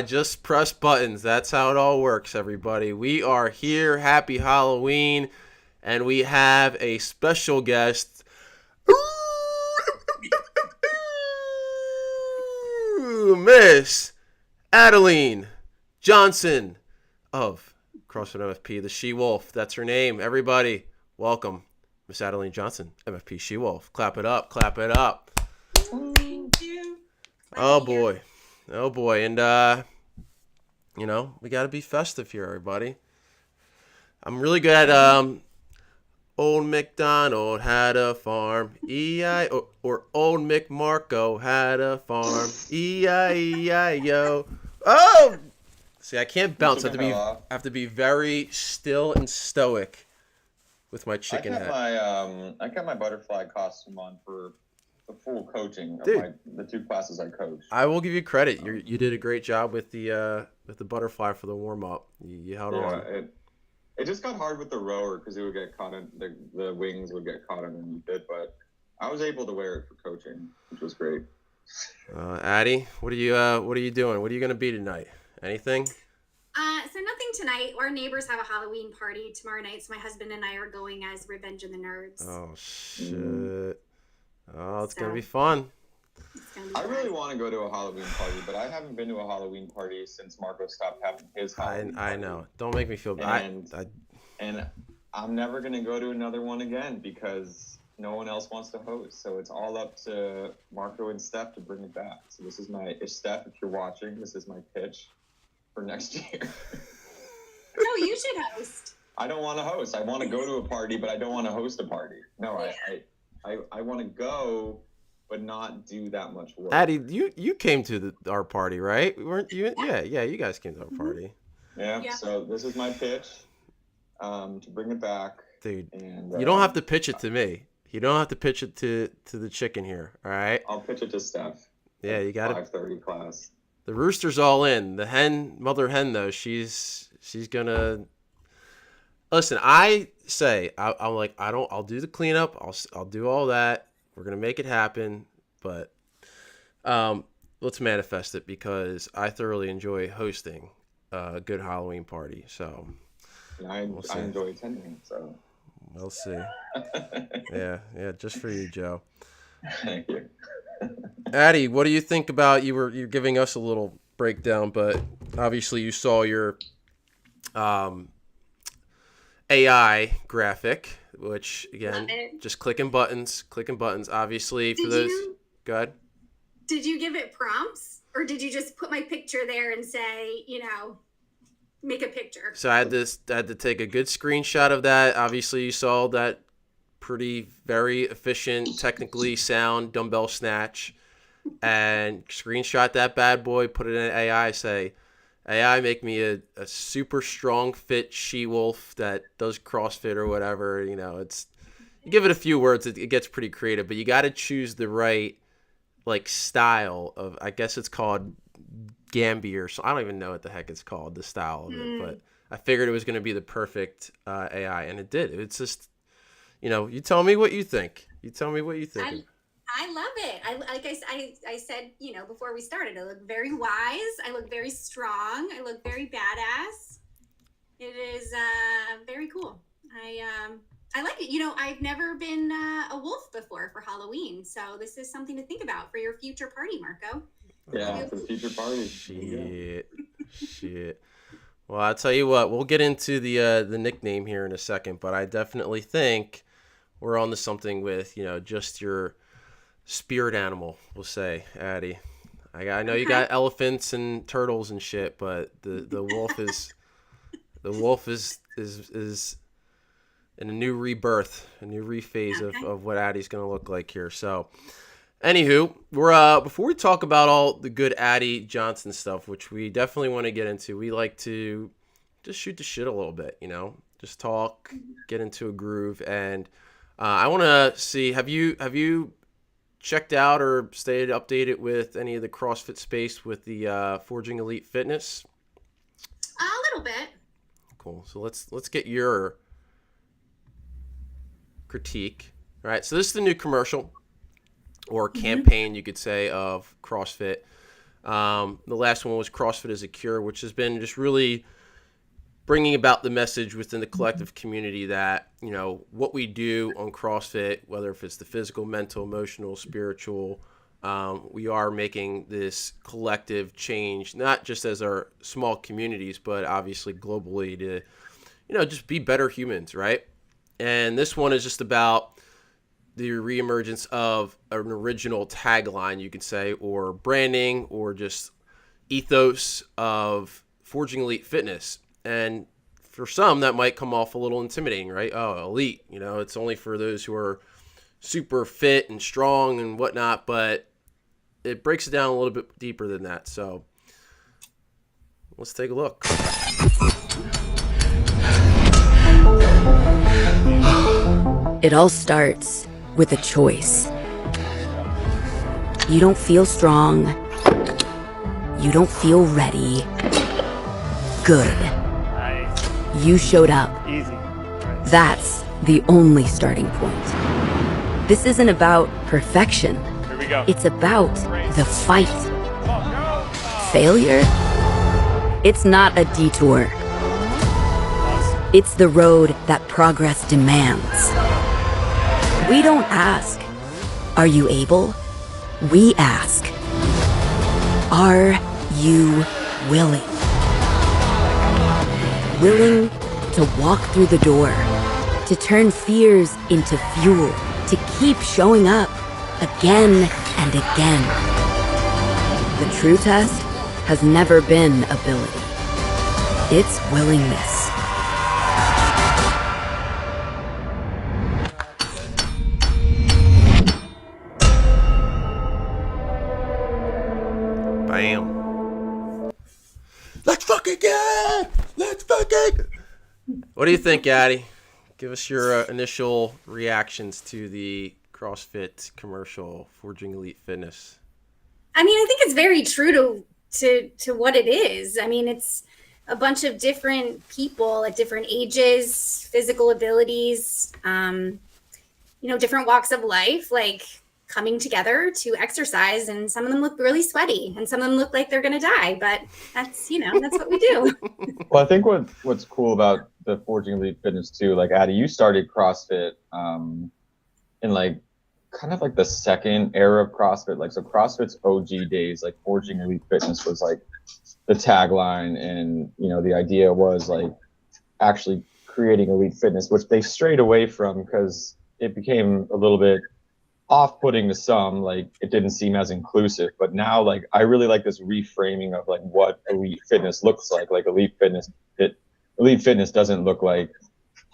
I just press buttons. That's how it all works, everybody. We are here. Happy Halloween. And we have a special guest. Miss Adeline Johnson of CrossFitter MFP, the She-Wolf. That's her name. Everybody, welcome Miss Adeline Johnson, MFP She-Wolf. Clap it up. Clap it up. Thank you. Oh, boy. Oh, boy. And, we got to be festive here, everybody. I'm really good at Old MacDonald had a farm, E-I-O, or Old McMarco had a farm, E-I-E-I-O. Oh! See, I can't bounce. I have to be very still and stoic with my chicken head. I got my butterfly costume on for the full coaching of the two classes I coach. I will give you credit. You did a great job with the butterfly for the warm up. You held on. It just got hard with the rower because it would get caught in the wings would get caught underneath it, but I was able to wear it for coaching, which was great. Addie, what are you doing? What are you gonna be tonight? Anything? So nothing tonight. Our neighbors have a Halloween party tomorrow night, so my husband and I are going as Revenge of the Nerds. Oh shit! Oh, it's gonna be fun. I really want to go to a Halloween party, but I haven't been to a Halloween party since Marco stopped having his Halloween party. I know. Don't make me feel bad. And I'm never going to go to another one again because no one else wants to host. So it's all up to Marco and Steph to bring it back. So this is Steph, if you're watching, this is my pitch for next year. No, you should host. I don't want to host. I want to go to a party, but I don't want to host a party. No, yeah. I want to go, but not do that much work. Addie, you came to our party, right? Weren't you? Yeah, you guys came to our party. Yeah. So this is my pitch to bring it back. Dude, and, you don't have to pitch it to me. You don't have to pitch it to the chicken here, all right? I'll pitch it to Steph. Yeah, you got it. 5:30 class. The rooster's all in. The mother hen though, she's gonna listen. I'm like I'll do the cleanup. I'll do all that. We're going to make it happen, but let's manifest it because I thoroughly enjoy hosting a good Halloween party. So I enjoy attending, so we'll see. yeah, just for you, Joe. Thank you. Addie, what do you think about you're giving us a little breakdown, but obviously you saw your AI graphic, which again, just clicking buttons. Obviously, go ahead. Did you give it prompts, or did you just put my picture there and say, make a picture? So I had to take a good screenshot of that. Obviously, you saw that very efficient, technically sound dumbbell snatch, and screenshot that bad boy. Put it in AI. Say, AI, make me a super strong fit she-wolf that does CrossFit or whatever. You give it a few words, it gets pretty creative, but you got to choose the right style of. I guess it's called Gambier. So I don't even know what the heck it's called, the style of it, but I figured it was going to be the perfect AI, and it did. It's just, you tell me what you think. I love it. I said, before we started, I look very wise. I look very strong. I look very badass. It is very cool. I like it. I've never been a wolf before for Halloween, so this is something to think about for your future party, Marco. Yeah, for the future party. Shit. Well, I'll tell you what. We'll get into the nickname here in a second, but I definitely think we're on to something with just your spirit animal, we'll say, Addie. I know you got elephants and turtles and shit, but the wolf is in a new rebirth, a new rephase of what Addie's gonna look like here. So, anywho, we're before we talk about all the good Addie Johnson stuff, which we definitely want to get into, we like to just shoot the shit a little bit, just talk, get into a groove, and I want to see, have you checked out or stayed updated with any of the CrossFit space with the Forging Elite Fitness? A little bit. Cool. So let's get your critique. All right. So this is the new commercial or campaign, you could say, of CrossFit. The last one was CrossFit as a Cure, which has been just really bringing about the message within the collective community that, you know, what we do on CrossFit, whether if it's the physical, mental, emotional, spiritual, we are making this collective change, not just as our small communities, but obviously globally to, you know, just be better humans, right? And this one is just about the reemergence of an original tagline, you could say, or branding, or just ethos of Forging Elite Fitness. And for some, that might come off a little intimidating, right? Oh, elite, you know, it's only for those who are super fit and strong and whatnot, but it breaks it down a little bit deeper than that. So let's take a look. It all starts with a choice. You don't feel strong. You don't feel ready. Good. You showed up. Easy. That's the only starting point. This isn't about perfection. Here we go. It's about the fight. Failure? It's not a detour. It's the road that progress demands. We don't ask, are you able? We ask, are you willing? Willing to walk through the door, to turn fears into fuel, to keep showing up again and again. The true test has never been ability. It's willingness. Bam. Let's fucking get it! Let's fucking... What do you think, Addie? Give us your initial reactions to the CrossFit commercial, Forging Elite Fitness. I mean, I think it's very true to what it is. I mean, it's a bunch of different people at different ages, physical abilities, different walks of life, like coming together to exercise. And some of them look really sweaty and some of them look like they're going to die, but that's what we do. Well, I think what's cool about the Forging Elite Fitness too, like Addie, you started CrossFit in like kind of like the second era of CrossFit. Like, so CrossFit's OG days, like Forging Elite Fitness was like the tagline, and the idea was like actually creating elite fitness, which they strayed away from because it became a little bit off-putting to some. Like, it didn't seem as inclusive. But now, like, I really like this reframing of like what elite fitness looks like. Like, elite fitness doesn't look like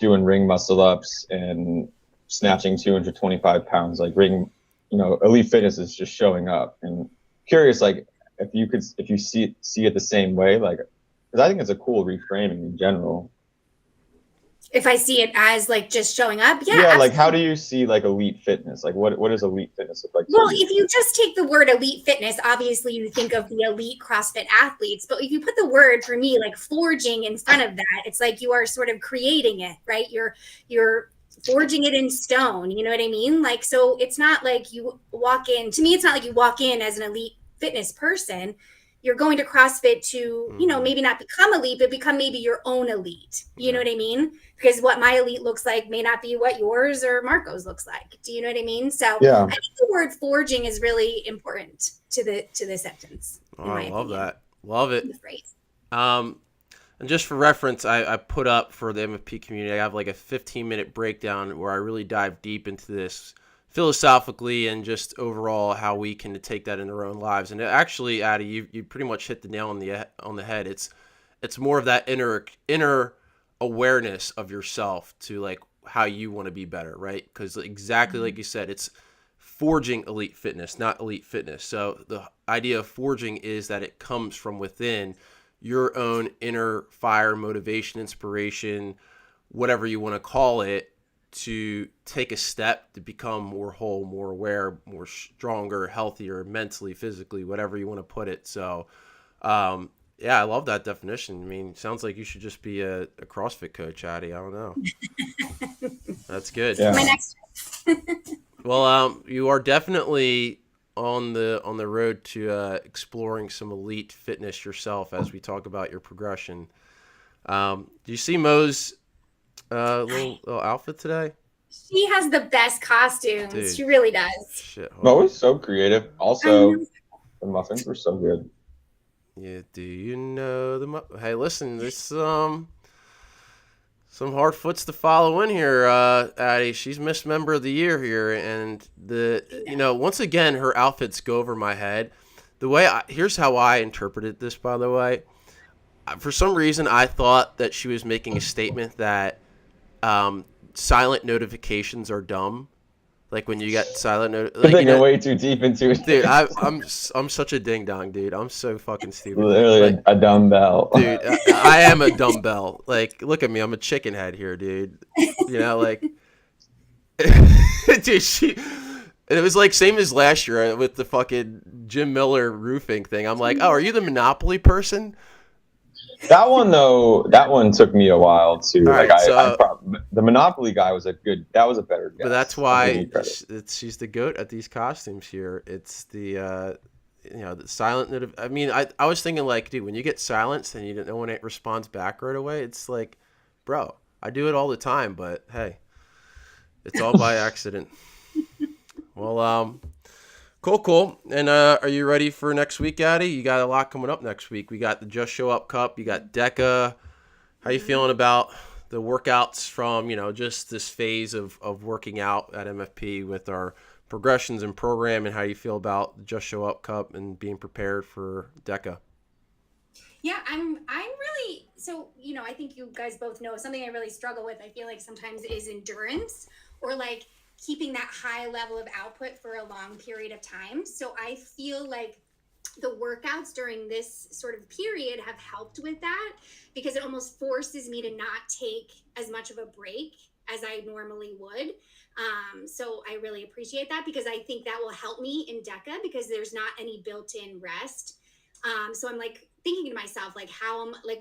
doing ring muscle ups and snatching 225 pounds. Like, elite fitness is just showing up. And curious, like, if you see it the same way, like, because I think it's a cool reframing in general. If I see it as like just showing up, yeah. Yeah, like, how do you see like elite fitness? Like, what does elite fitness look like? Well, if you just take the word elite fitness, obviously you think of the elite CrossFit athletes. But if you put the word, for me, like forging in front of that, it's like you are sort of creating it, right? You're forging it in stone. You know what I mean? Like, so it's not like you walk in. To me, it's not like you walk in as an elite fitness person. You're going to CrossFit to, maybe not become elite, but become maybe your own elite. You know what I mean? Because what my elite looks like may not be what yours or Marco's looks like. Do you know what I mean? So yeah. I think the word forging is really important to the sentence. Oh, I love that. Love it. The phrase. And just for reference, I put up for the MFP community, I have like a 15-minute breakdown where I really dive deep into this philosophically and just overall how we can take that in our own lives. And actually, Addie, you pretty much hit the nail on the head. It's more of that inner awareness of yourself to like how you want to be better, right? Because exactly like you said, it's forging elite fitness, not elite fitness. So the idea of forging is that it comes from within your own inner fire, motivation, inspiration, whatever you want to call it, to take a step to become more whole, more aware, more stronger, healthier, mentally, physically, whatever you want to put it. So, yeah, I love that definition. I mean, sounds like you should just be a CrossFit coach, Addie. I don't know. That's good. Yeah. My next. Well, you are definitely on the road to exploring some elite fitness yourself as we talk about your progression. Do you see Mo's little outfit today? She has the best costumes. Dude. She really does. Shit. Mo is so creative. Also, the muffins were so good. Yeah, do you know hey, listen, this some hard foots to follow in here, Addie. She's Miss Member of the Year here, and once again, her outfits go over my head. Here's how I interpreted this, by the way. For some reason, I thought that she was making a statement that silent notifications are dumb. Like when you get silent You're way too deep into it. Dude, I'm such a ding dong, dude. I'm so fucking stupid. Literally a dumbbell. Dude, I am a dumbbell. Like, look at me. I'm a chicken head here, dude. You know, like, dude, and it was like same as last year with the fucking Jim Miller roofing thing. I'm like, oh, are you the Monopoly person? That one took me a while too. Right, the Monopoly guy was a better guess. But that's why she's the GOAT at these costumes here. It's the the silent. I mean, I was thinking like, dude, when you get silenced and no one responds back right away, it's like, bro, I do it all the time, but hey, it's all by accident. Well, Cool. And are you ready for next week, Addie? You got a lot coming up next week. We got the Just Show Up Cup. You got DECA. How you feeling about the workouts from, just this phase of working out at MFP with our progressions and program, and how you feel about the Just Show Up Cup and being prepared for DECA? Yeah, I'm really, so, I think you guys both know something I really struggle with. I feel like sometimes is endurance, or like keeping that high level of output for a long period of time. So I feel like the workouts during this sort of period have helped with that, because it almost forces me to not take as much of a break as I normally would. So I really appreciate that, because I think that will help me in DECA, because there's not any built-in rest. So I'm like thinking to myself, like,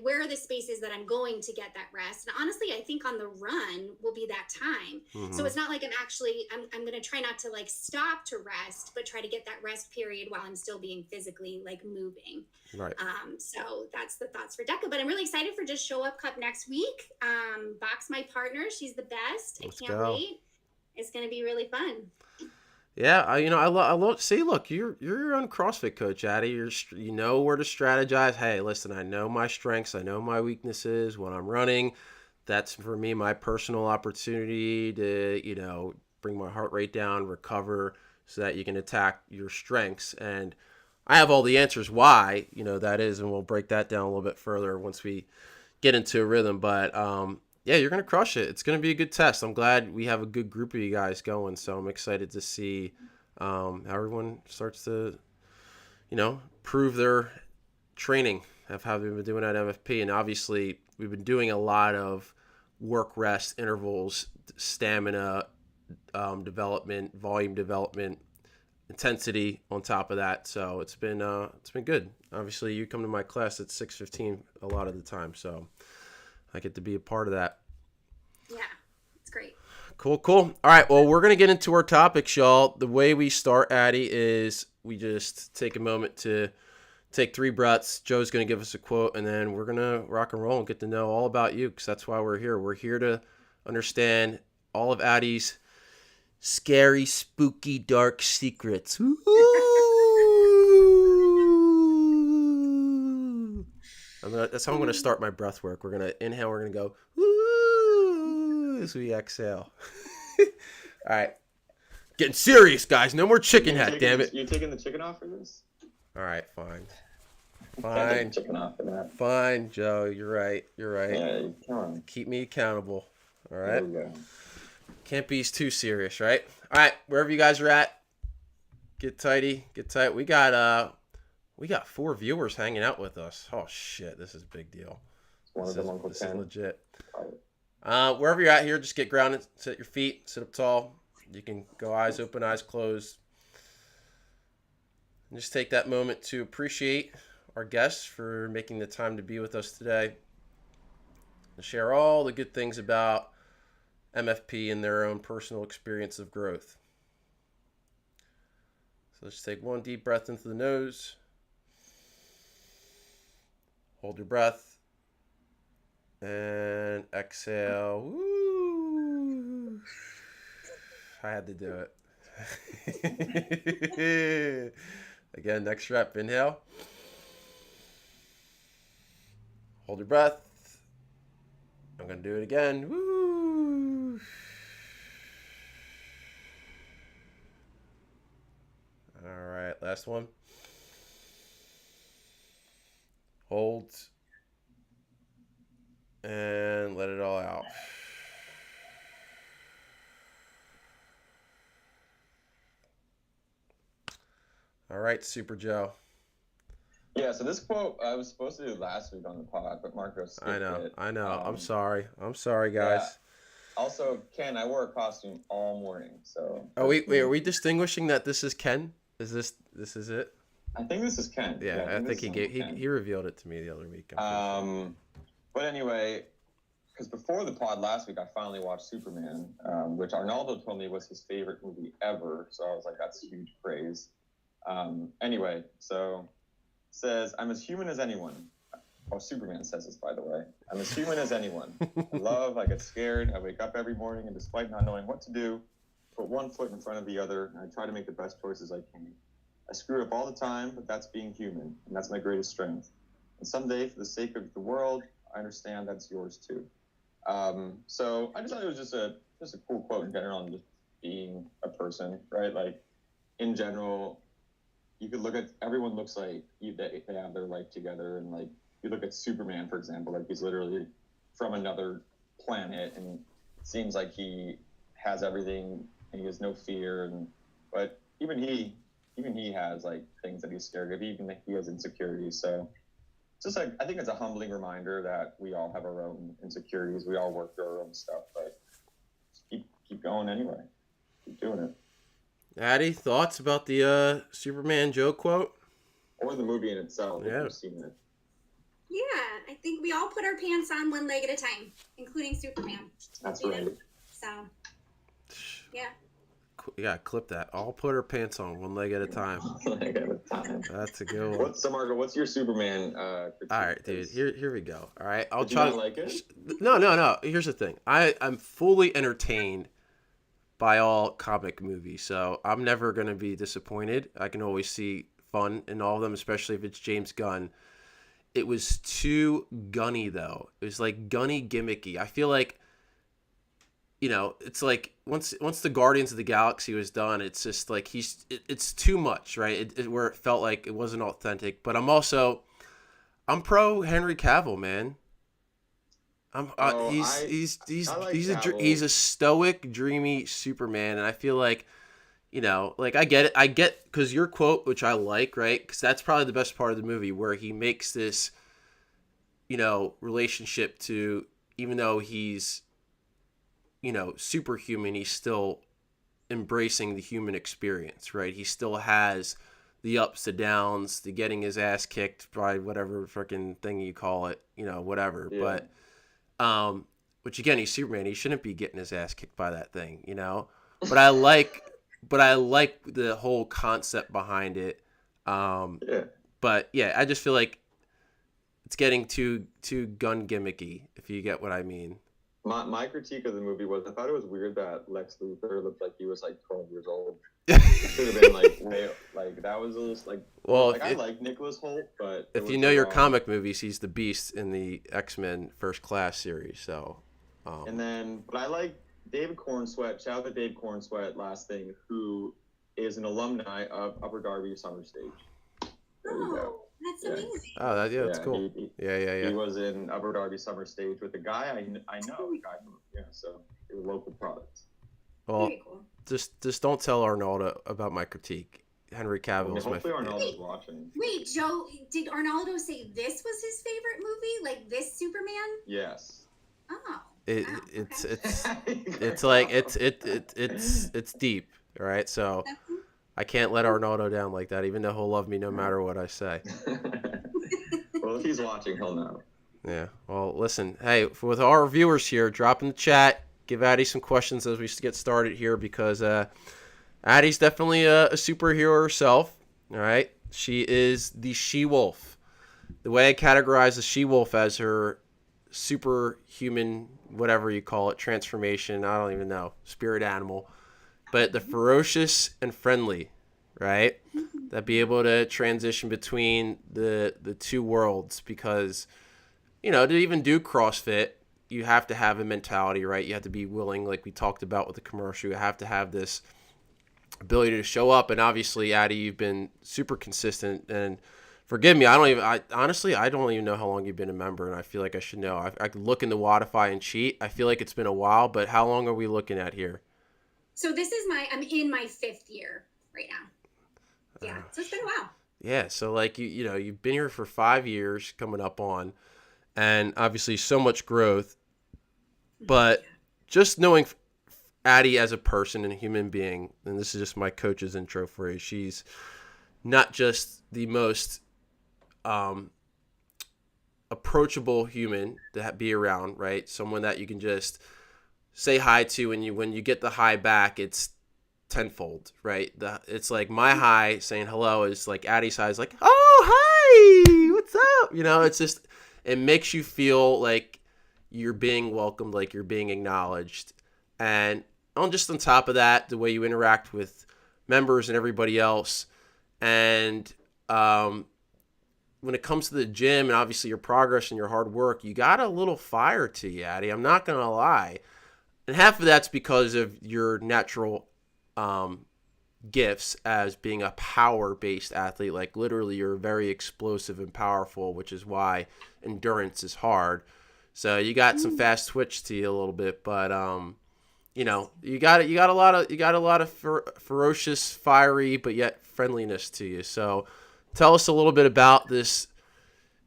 where are the spaces that I'm going to get that rest? And honestly, I think on the run will be that time. Mm-hmm. So it's not like I'm going to try not to like stop to rest, but try to get that rest period while I'm still being physically like moving. Right. So that's the thoughts for DECA, but I'm really excited for Just Show Up Cup next week. Box, my partner, she's the best. I can't wait. It's going to be really fun. Yeah, I love. See, look, you're your own CrossFit coach, Addie. You know where to strategize. Hey, listen, I know my strengths, I know my weaknesses when I'm running. That's for me my personal opportunity to bring my heart rate down, recover, so that you can attack your strengths. And I have all the answers why that is, and we'll break that down a little bit further once we get into a rhythm. But yeah, you're going to crush it. It's going to be a good test. I'm glad we have a good group of you guys going, so I'm excited to see how everyone starts to, prove their training of how they've been doing at MFP. And obviously, we've been doing a lot of work, rest, intervals, stamina development, volume development, intensity on top of that. So it's been good. Obviously, you come to my class at 6:15 a lot of the time, so I get to be a part of that. Yeah, it's great. Cool. All right, well, we're going to get into our topics, y'all. The way we start, Addie, is we just take a moment to take 3 breaths. Joe's going to give us a quote, and then we're going to rock and roll and get to know all about you, because that's why we're here. We're here to understand all of Addie's scary, spooky, dark secrets. That's how I'm going to start my breath work. We're going to inhale. We're going to go, woo, as we exhale. All right. Getting serious, guys. No more chicken hat, damn it. You're taking the chicken off for this? All right, fine. Can't take the chicken off for that. Fine, Joe. You're right. Yeah, come on. Keep me accountable. All right? There we go. Can't be too serious, right? All right. Wherever you guys are at, get tight. We got 4 viewers hanging out with us. Oh, shit. This is a big deal. This is legit. Wherever you're at here, just get grounded. Sit your feet. Sit up tall. You can go eyes open, eyes closed. And just take that moment to appreciate our guests for making the time to be with us today. And share all the good things about MFP and their own personal experience of growth. So let's take one deep breath into the nose. Hold your breath. And exhale. Woo. I had to do it. Again, next rep. Inhale. Hold your breath. I'm going to do it again. Woo. All right, last one. Hold. And let it all out. All right, Super Joe. Yeah, so this quote I was supposed to do last week on the pod, but Marco skipped it. I know. I'm sorry, guys. Yeah. Also, Ken, I wore a costume all morning, so. Oh, wait, are we distinguishing that this is Ken? This is it? I think this is Ken. Yeah, I think he revealed it to me the other week. But anyway, because before the pod last week, I finally watched Superman, which Arnaldo told me was his favorite movie ever. So I was like, that's huge praise. Anyway, so says, I'm as human as anyone. Oh, Superman says this, by the way. I'm as human as anyone. I love, I get scared. I wake up every morning, and despite not knowing what to do, put one foot in front of the other, and I try to make the best choices I can. I screw up all the time, but that's being human, and that's my greatest strength. And someday, for the sake of the world, I understand that's yours too. So I just thought it was just a cool quote in general, and just being a person, right? Like, in general, you could look at, everyone looks like they have their life together, and like, you look at Superman, for example, like he's literally from another planet, and it seems like he has everything, and he has no fear, but even he has like things that he's scared of, even he has insecurities. So it's just like, I think it's a humbling reminder that we all have our own insecurities, we all work through our own stuff, but keep going anyway, keep doing it. Addie, thoughts about the Superman Joe quote? Or the movie in itself, if you've seen it. Yeah, I think we all put our pants on one leg at a time, including Superman. That's right. So, yeah. You gotta clip that. All put our pants on one leg at a time. Leg at a time. That's a good one. Marco, what's your Superman critique? All right, dude. Here we go. All right, I'll Did try. You not like it? No. Here's the thing. I'm fully entertained by all comic movies, so I'm never gonna be disappointed. I can always see fun in all of them, especially if it's James Gunn. It was too gunny though. It was like gunny, gimmicky. I feel like, it's like once the Guardians of the Galaxy was done, it's just like it's too much, right? Where it felt like it wasn't authentic. But I'm pro Henry Cavill, man. He's a stoic, dreamy Superman, and I feel like, I get it. Because your quote, which I like, right? Because that's probably the best part of the movie, where he makes this, relationship to, even though he's, superhuman, he's still embracing the human experience, right? He still has the ups, the downs, the getting his ass kicked by whatever freaking thing you call it, whatever. Yeah. But, which again, he's Superman. He shouldn't be getting his ass kicked by that thing, But I like the whole concept behind it. But yeah, I just feel like it's getting too gun gimmicky, if you get what I mean. My critique of the movie was, I thought it was weird that Lex Luthor looked like he was like 12 years old. It should have been like that was just like. Well, I like Nicholas Hoult, but if you know your comic movies, he's the Beast in the X-Men First Class series. So. And then, but I like David Cornsweet. Shout out to Dave Cornsweet. Last thing, who is an alumni of Upper Darby Summer Stage. There you go. That's amazing. Oh, that's cool. Yeah. He was in Upper Darby Summer Stage with a guy I know. So they were local products. Well, cool. just don't tell Arnaldo about my critique. Henry Cavill is my favorite. Hopefully Arnaldo's watching. Wait, Joe, did Arnaldo say this was his favorite movie? Like this Superman? Yes. Oh. It's like it's deep, all right? So I can't let Arnaldo down like that, even though he'll love me no matter what I say. Well, if he's watching, he'll know. Yeah. Well, listen, hey, with our viewers here, drop in the chat, give Addie some questions as we get started here, because Addie's definitely a superhero herself. All right. She is the she-wolf. The way I categorize the she-wolf as her superhuman, whatever you call it, transformation, I don't even know, spirit animal, but the ferocious and friendly, right? That be able to transition between the two worlds, because, you know, to even do CrossFit, you have to have a mentality, right? You have to be willing, like we talked about with the commercial, you have to have this ability to show up. And obviously, Addie, you've been super consistent, and forgive me, honestly, I don't even know how long you've been a member, and I feel like I should know. I could look into Wodify and cheat. I feel like it's been a while, but how long are we looking at here? So I'm in my 5th year right now. Yeah, so it's been a while. Yeah, so like you know, you've been here for 5 years coming up on, and obviously so much growth. But just knowing Addie as a person and a human being, and this is just my coach's intro for you, she's not just the most approachable human to be around, right? Someone that you can just say hi to, and when you get the hi back, it's tenfold, right? It's like my hi saying hello is like Addie's hi is like, oh, hi, what's up? You know, it's just, it makes you feel like you're being welcomed, like you're being acknowledged. And on top of that, the way you interact with members and everybody else. And when it comes to the gym and obviously your progress and your hard work, you got a little fire to you, Addie. I'm not going to lie. And half of that's because of your natural gifts as being a power-based athlete. Like literally you're very explosive and powerful, which is why endurance is hard. So you got some fast twitch to you a little bit, but you know, you got a lot of ferocious, fiery, but yet friendliness to you. So tell us a little bit about this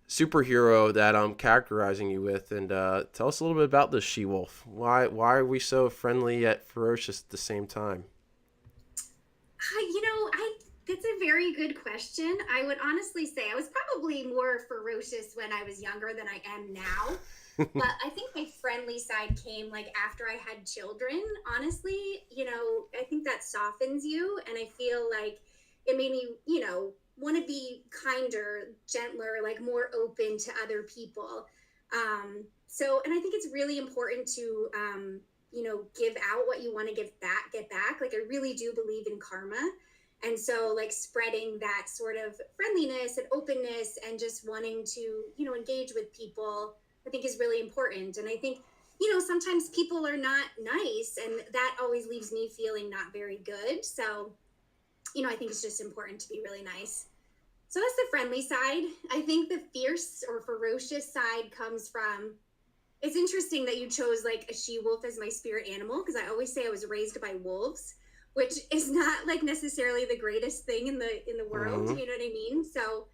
superhero that I'm characterizing you with, and tell us a little bit about this she-wolf. Why are we so friendly yet ferocious at the same time? That's a very good question. I would honestly say I was probably more ferocious when I was younger than I am now. But I think my friendly side came like after I had children. Honestly, I think that softens you, and I feel like it made me, want to be kinder, gentler, like more open to other people. And I think it's really important to, give out what you want to get back. Like I really do believe in karma. And so like spreading that sort of friendliness and openness and just wanting to, engage with people, I think is really important. And I think, sometimes people are not nice, and that always leaves me feeling not very good. So, I think it's just important to be really nice. So that's the friendly side. I think the fierce or ferocious side comes from, it's interesting that you chose like a she-wolf as my spirit animal, because I always say I was raised by wolves, which is not like necessarily the greatest thing in the world. You know what I mean? So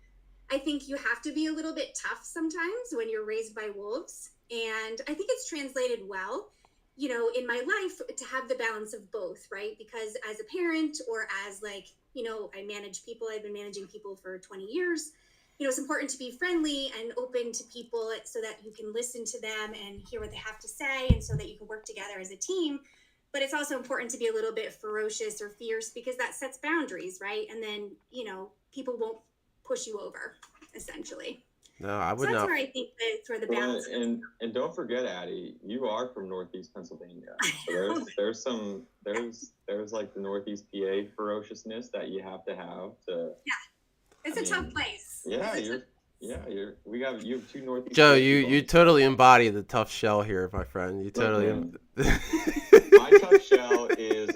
I think you have to be a little bit tough sometimes when you're raised by wolves. And I think it's translated well, in my life to have the balance of both, right? Because as a parent or as like, I manage people, I've been managing people for 20 years. It's important to be friendly and open to people so that you can listen to them and hear what they have to say, and so that you can work together as a team. But it's also important to be a little bit ferocious or fierce, because that sets boundaries, right? And then, people won't push you over, essentially. No, I would not. That's where I think that's where the balance is. And don't forget, Addie, you are from Northeast Pennsylvania. So there's like the Northeast PA ferociousness that you have to have to. Yeah, it's a tough place. Yeah, you have two Northeast. Joe, you totally embody the tough shell here, my friend. You totally. My tough shell is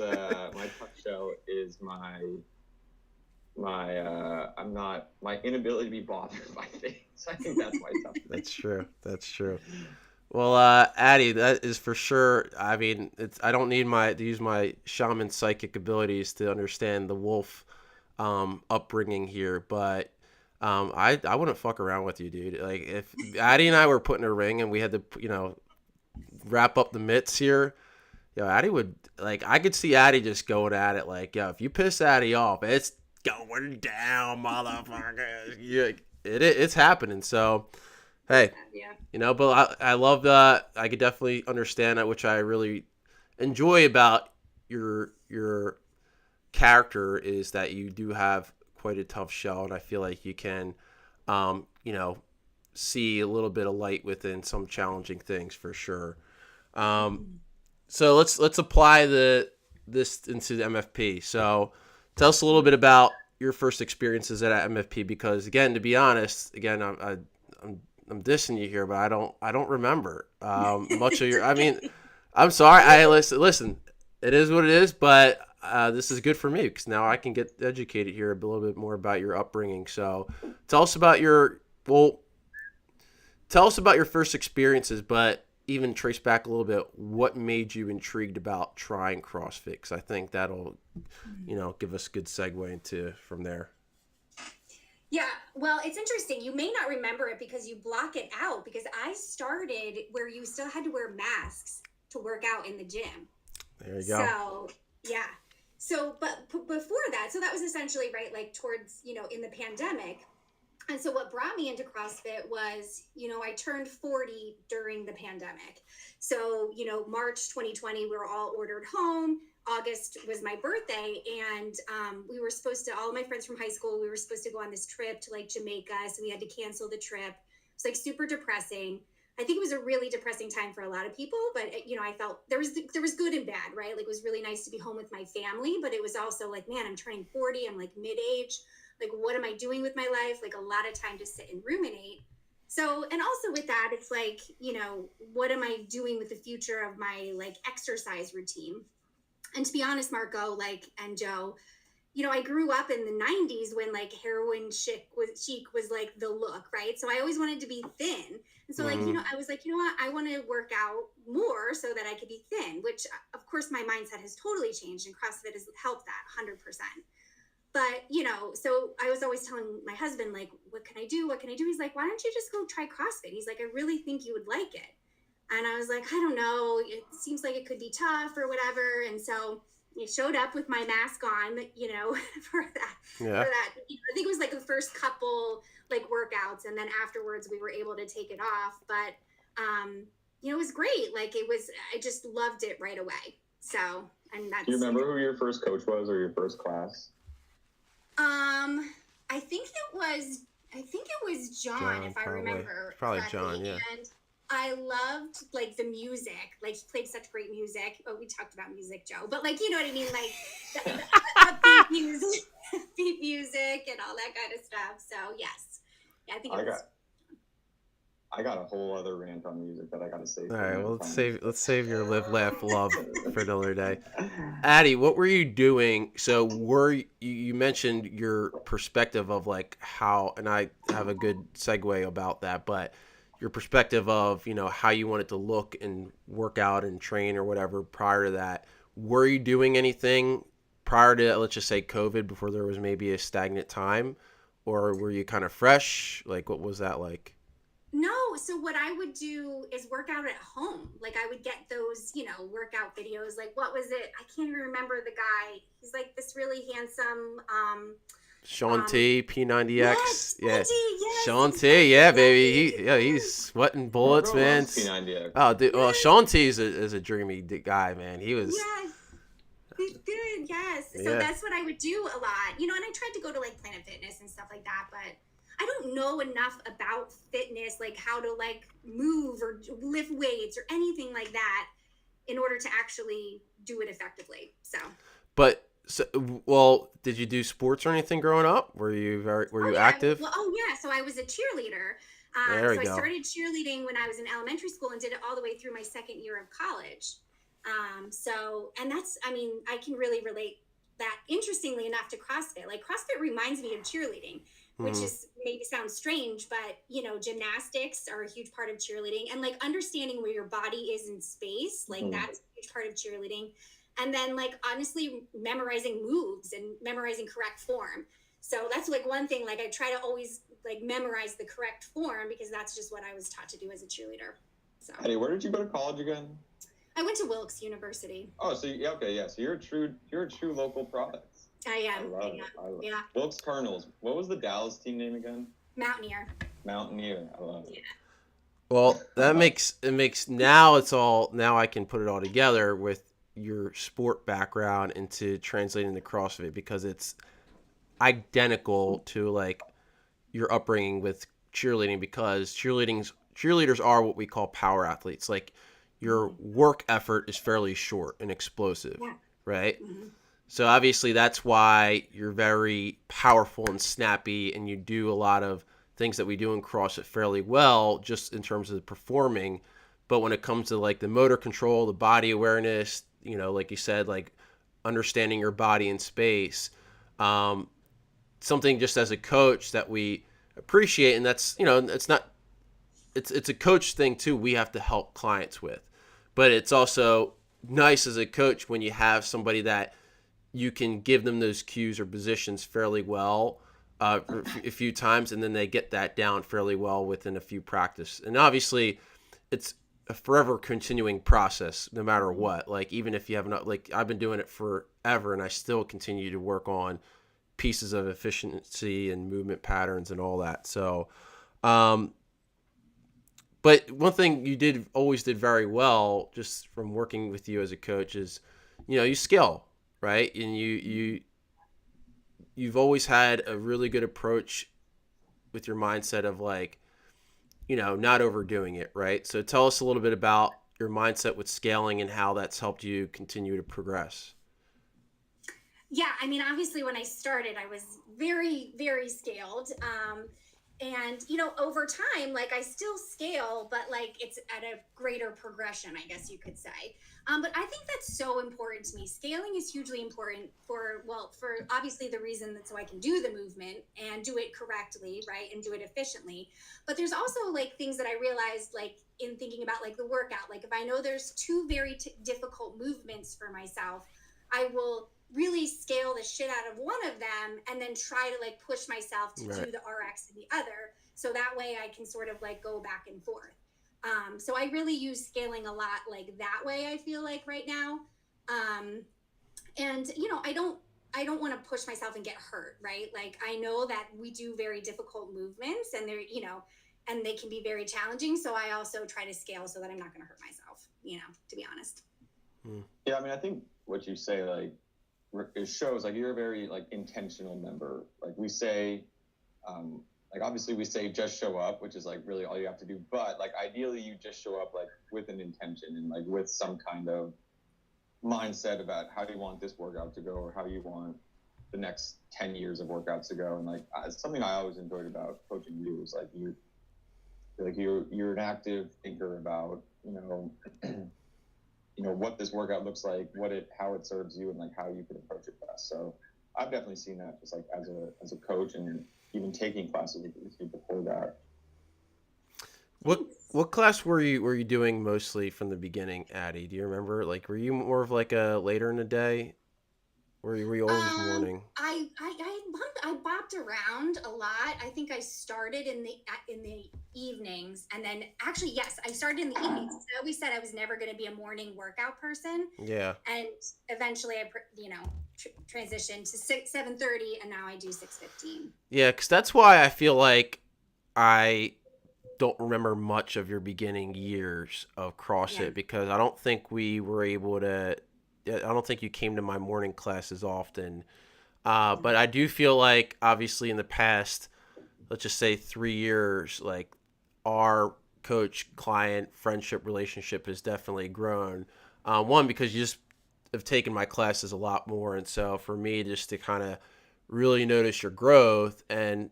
my inability to be bothered by things. I think that's my tough. That's true. Well, Addie, that is for sure. I mean, I don't need to use my shaman psychic abilities to understand the wolf upbringing here, but I wouldn't fuck around with you, dude. Like if Addie and I were put in a ring and we had to, wrap up the mitts here, Addie would, like, I could see Addie just going at it like, if you piss Addie off, it's going down, motherfucker. It's happening. So, hey, but I love that. I could definitely understand that, which I really enjoy about your character is that you do have quite a tough shell, and I feel like you can, you know, see a little bit of light within some challenging things for sure. So let's apply this into the MFP. So tell us a little bit about your first experiences at MFP, because again, to be honest, again, I'm dissing you here, but I don't remember much of your. I mean, I'm sorry. Listen. It is what it is, but this is good for me because now I can get educated here a little bit more about your upbringing. So tell us about your first experiences, but even trace back a little bit. What made you intrigued about trying CrossFit? Because I think that'll, you know, give us a good segue into from there. Yeah, well, it's interesting. You may not remember it because you block it out, because I started where you still had to wear masks to work out in the gym. There you go. So, yeah. So, but before that, so that was essentially, right, like towards, you know, in the pandemic. And so what brought me into CrossFit was, you know, I turned 40 during the pandemic. So, you know, March 2020, we were all ordered home. August was my birthday. And we were supposed to, all of my friends from high school, we were supposed to go on this trip to like Jamaica. So we had to cancel the trip. It's like super depressing. I think it was a really depressing time for a lot of people, but you know, I felt there was good and bad, right? Like it was really nice to be home with my family, but it was also like, man, I'm turning 40. I'm like mid-age. Like, what am I doing with my life? Like a lot of time to sit and ruminate. So, and also with that, it's like, you know, what am I doing with the future of my like exercise routine? And to be honest, Marco, like, and Joe, you know, I grew up in the 90s when like heroin chic was like the look, right? So I always wanted to be thin. And so like, you know, I was like, you know what, I want to work out more so that I could be thin, which of course my mindset has totally changed, and CrossFit has helped that 100%. But, you know, so I was always telling my husband, like, what can I do? What can I do? He's like, why don't you just go try CrossFit? He's like, I really think you would like it. And I was like, I don't know. It seems like it could be tough or whatever. And so I showed up with my mask on, you know, for that. Yeah. For that, you know, I think it was like the first couple like workouts, and then afterwards we were able to take it off. But you know, it was great. Like I just loved it right away. So, and that's. Do you remember who your first coach was or your first class? I think it was John, if probably. I remember. Probably correctly. John, yeah. And I loved like the music. Like he played such great music. Oh, we talked about music, Joe. But like, you know what I mean? Like the upbeat music, beat music and all that kind of stuff. So yes. Yeah, I think I got a whole other rant on music that I got to save. All right, well, let's save your live, laugh, love for another day. Addie, what were you doing? So you mentioned your perspective of like how, and I have a good segue about that, but your perspective of, you know, how you wanted to look and work out and train or whatever prior to that. Were you doing anything prior to, let's just say, COVID, before there was maybe a stagnant time? Or were you kind of fresh? Like, what was that like? No, so what I would do is work out at home. Like I would get those, you know, workout videos. Like what was it? I can't even remember the guy. He's like this really handsome Sean T, P90X. Yes, Yeah. yes, Sean T, yeah, baby. He's sweating bullets, man. P90X. Oh, dude, well, Sean T is a dreamy guy, man. He was. Yes. He's good, yes. So Yeah. that's what I would do a lot. You know, and I tried to go to like Planet Fitness and stuff like that, but I don't know enough about fitness, like how to like move or lift weights or anything like that in order to actually do it effectively. So. Well, did you do sports or anything growing up? Were you active? Well, yeah. So I was a cheerleader. There we so go. I started cheerleading when I was in elementary school and did it all the way through my second year of college. And that's, I mean, I can really relate that, interestingly enough, to CrossFit. Like CrossFit reminds me of cheerleading, which is maybe sounds strange, but you know, gymnastics are a huge part of cheerleading, and like understanding where your body is in space, like that's a huge part of cheerleading. And then like honestly memorizing moves and memorizing correct form. So that's like one thing, like I try to always like memorize the correct form because that's just what I was taught to do as a cheerleader. So Addie, where did you go to college again? I went to Wilkes University. Oh, so so you're a true local product. I am. I love it. Yeah. Wilkes Cardinals. What was the Dallas team name again? Mountaineer. Mountaineer. I love it. Yeah. Well, that makes now I can put it all together with, your sport background into translating the CrossFit, because it's identical to like your upbringing with cheerleading, because cheerleaders are what we call power athletes. Like your work effort is fairly short and explosive, right? So obviously that's why you're very powerful and snappy, and you do a lot of things that we do in CrossFit fairly well, just in terms of performing. But when it comes to like the motor control, the body awareness, you know, like you said, like understanding your body in space, something just as a coach that we appreciate, and that's, you know, it's a coach thing too, we have to help clients with. But it's also nice as a coach when you have somebody that you can give them those cues or positions fairly well a few times, and then they get that down fairly well within a few practice. And obviously it's a forever continuing process no matter what. Like even if you have not, like I've been doing it forever and I still continue to work on pieces of efficiency and movement patterns and all that. So but one thing you always did very well, just from working with you as a coach, is, you know, you scale, right? And you've always had a really good approach with your mindset of like, you know, not overdoing it, right? So tell us a little bit about your mindset with scaling and how that's helped you continue to progress. Yeah, I mean, obviously when I started, I was very, very scaled. And, you know, over time, like I still scale, but like it's at a greater progression, I guess you could say. But I think that's so important to me. Scaling is hugely important for obviously the reason that so I can do the movement and do it correctly, right? And do it efficiently. But there's also like things that I realized, like in thinking about like the workout, like if I know there's two very difficult movements for myself, I will really scale the shit out of one of them and then try to like push myself to do the RX in the other. So that way I can sort of like go back and forth. So I really use scaling a lot like that way, I feel like right now. And you know, I don't want to push myself and get hurt, right? Like I know that we do very difficult movements and they're, you know, and they can be very challenging. So I also try to scale so that I'm not going to hurt myself, you know, to be honest. Yeah. I mean, I think what you say, like, it shows like you're a very like intentional member. Like we say, like obviously we say just show up, which is like really all you have to do. But like ideally you just show up like with an intention and like with some kind of mindset about how do you want this workout to go or how you want the next 10 years of workouts to go. And like something I always enjoyed about coaching you is like you're an active thinker about, you know, you know, what this workout looks like, how it serves you, and like how you can approach it best. So I've definitely seen that just like as a coach and even taking classes with you before that. What class were you doing mostly from the beginning, Addie? Do you remember? Like, were you more of like a later in the day? Or were you always morning? I bopped around a lot. I think I started in the evenings, and then actually, yes, I started in the evenings. I always said I was never going to be a morning workout person. Yeah. And eventually, I transitioned to 7:30, and now I do 6:15. Yeah, because that's why I feel like I don't remember much of your beginning years of CrossFit, because I don't think we were able to. I don't think you came to my morning classes often. But I do feel like, obviously, in the past, let's just say 3 years, like our coach-client friendship relationship has definitely grown. One, because you just have taken my classes a lot more. And so for me, just to kind of really notice your growth, and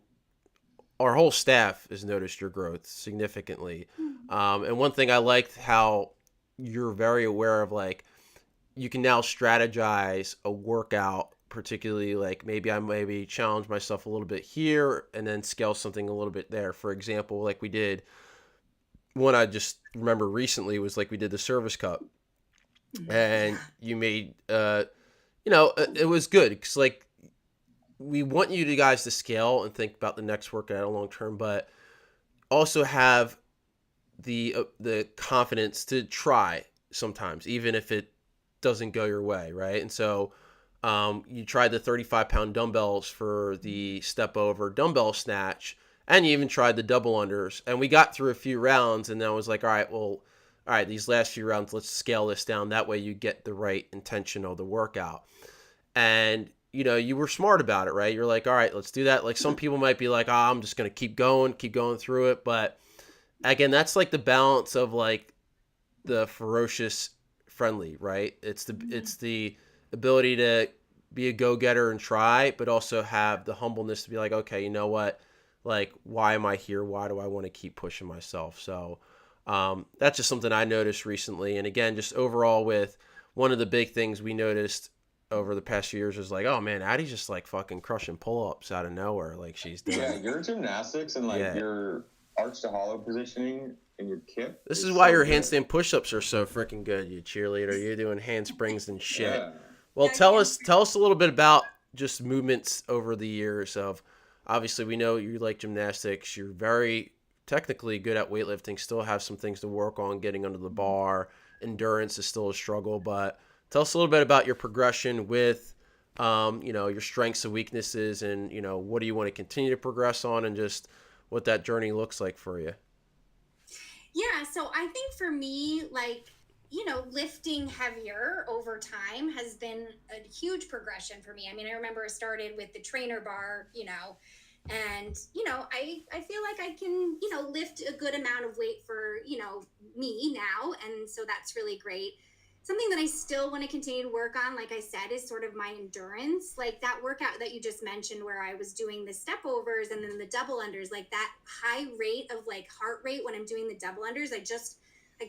our whole staff has noticed your growth significantly. And one thing I liked how you're very aware of, like, you can now strategize a workout, particularly like maybe challenge myself a little bit here and then scale something a little bit there. For example, like we did one I just remember recently was like we did the service cup, and you made, it was good because like we want you guys to scale and think about the next workout long term, but also have the confidence to try sometimes, even if it doesn't go your way, right? And so you tried the 35-pound dumbbells for the step over dumbbell snatch, and you even tried the double unders, and we got through a few rounds, and then I was like, all right, well, all right, these last few rounds, let's scale this down. That way you get the right intention of the workout. And, you know, you were smart about it, right? You're like, all right, let's do that. Like some people might be like, I'm just going to keep going through it. But again, that's like the balance of like the ferocious friendly, right? It's the ability to be a go-getter and try, but also have the humbleness to be like, okay, you know what? Like, why am I here? Why do I want to keep pushing myself? So that's just something I noticed recently. And again, just overall with one of the big things we noticed over the past few years was like, oh man, Addie's just like fucking crushing pull-ups out of nowhere. Like she's doing. Yeah, your gymnastics and like your arch to hollow positioning and your kip. This is why your handstand push-ups are so freaking good, you cheerleader. You're doing handsprings and shit. Yeah. Well, tell us a little bit about just movements over the years of, obviously we know you like gymnastics. You're very technically good at weightlifting, still have some things to work on, getting under the bar. Endurance is still a struggle, but tell us a little bit about your progression with, you know, your strengths and weaknesses and, you know, what do you want to continue to progress on and just what that journey looks like for you. Yeah, so I think for me, like, you know, lifting heavier over time has been a huge progression for me. I mean, I remember I started with the trainer bar, you know, and, you know, I feel like I can, you know, lift a good amount of weight for, you know, me now. And so that's really great. Something that I still want to continue to work on, like I said, is sort of my endurance. Like that workout that you just mentioned where I was doing the step overs and then the double unders, like that high rate of like heart rate when I'm doing the double unders, I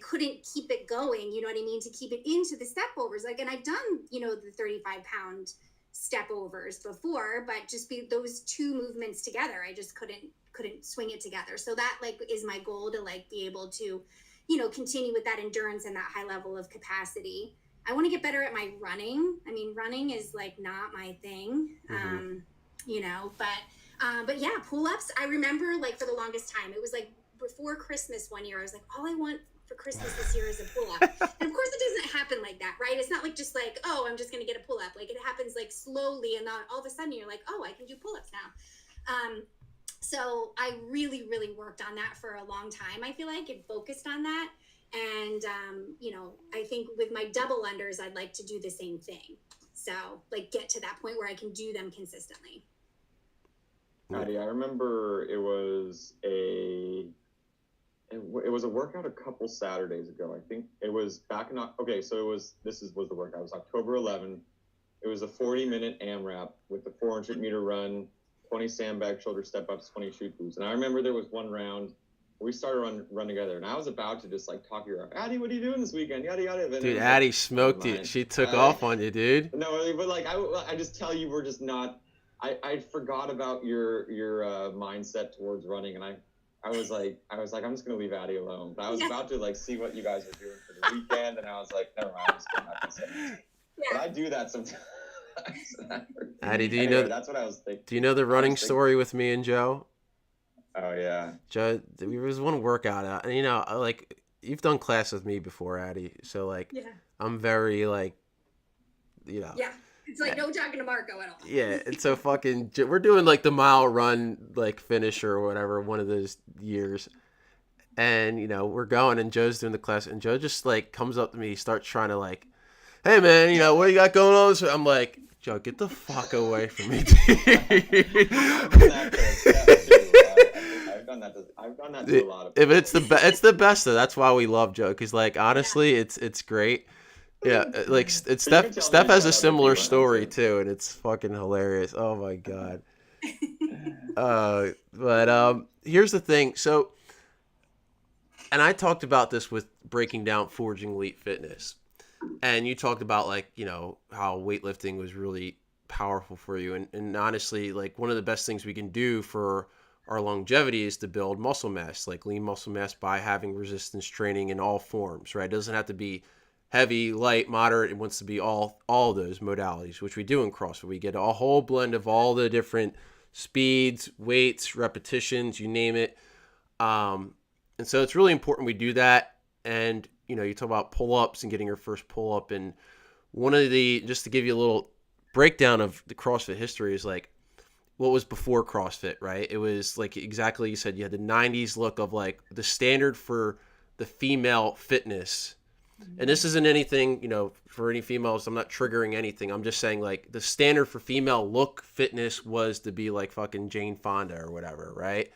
couldn't keep it going, you know what I mean, to keep it into the step overs. Like, and I've done, you know, the 35-pound step overs before, but just those two movements together, I just couldn't swing it together. So that like is my goal, to like be able to, you know, continue with that endurance and that high level of capacity. I want to get better at my running. I mean, running is like not my thing, you know, but yeah, pull-ups. I remember like for the longest time, it was like before Christmas one year, I was like, all I want for Christmas this year is a pull-up. And of course it doesn't happen like that, right? It's not like just like, oh, I'm just going to get a pull-up. Like it happens like slowly. And then all of a sudden you're like, oh, I can do pull-ups now. So I really, really worked on that for a long time. I feel like it focused on that. And, you know, I think with my double unders, I'd like to do the same thing. So like get to that point where I can do them consistently. Addie, I remember it was a workout a couple Saturdays ago. I think it was back in, okay, so was the workout. It was October 11th. It was a 40-minute AMRAP with the 400-meter run, 20 sandbag shoulder step-ups, 20 shoot boots. And I remember there was one round where we started run together, and I was about to just, like, talk you around. Addie, what are you doing this weekend? Yada, yada. Dude, Addie smoked you. She took off on you, dude. No, but, like, I just tell you we're just not – I forgot about your mindset towards running, and I was like, I'm just going to leave Addie alone. But I was about to, like, see what you guys were doing for the weekend, and I was like, never mind, I'm just going to have to say. But I do that sometimes. Addie, do you anyway, know? That's what I was thinking. Do you know the running story with me and Joe? Oh yeah, Joe. There was one workout, and you know, like you've done class with me before, Addie. So like, I'm very like, you know. Yeah, it's like no talking to Marco at all. Yeah, and so fucking, we're doing like the mile run like finish or whatever one of those years, and you know we're going, and Joe's doing the class, and Joe just like comes up to me, starts trying to like, hey man, you know what you got going on? So I'm like, Joe, get the fuck away from me, dude. I've done that to a lot of people. It's the best though. That's why we love Joe, because like honestly, it's great. Yeah, like Steph has a similar story too, and it's fucking hilarious. Oh my god. But here's the thing. So, and I talked about this with breaking down Forging Elite Fitness. And you talked about like, you know, how weightlifting was really powerful for you. And honestly, like one of the best things we can do for our longevity is to build muscle mass, like lean muscle mass by having resistance training in all forms, right? It doesn't have to be heavy, light, moderate. It wants to be all of those modalities, which we do in CrossFit. We get a whole blend of all the different speeds, weights, repetitions, you name it. And so it's really important we do that. And you know, you talk about pull-ups and getting your first pull-up. And one of the, just to give you a little breakdown of the CrossFit history is like, what was before CrossFit, right? It was like exactly you said, you had the 90s look of like the standard for the female fitness. And this isn't anything, you know, for any females. I'm not triggering anything. I'm just saying, like, the standard for female look fitness was to be like fucking Jane Fonda or whatever, right?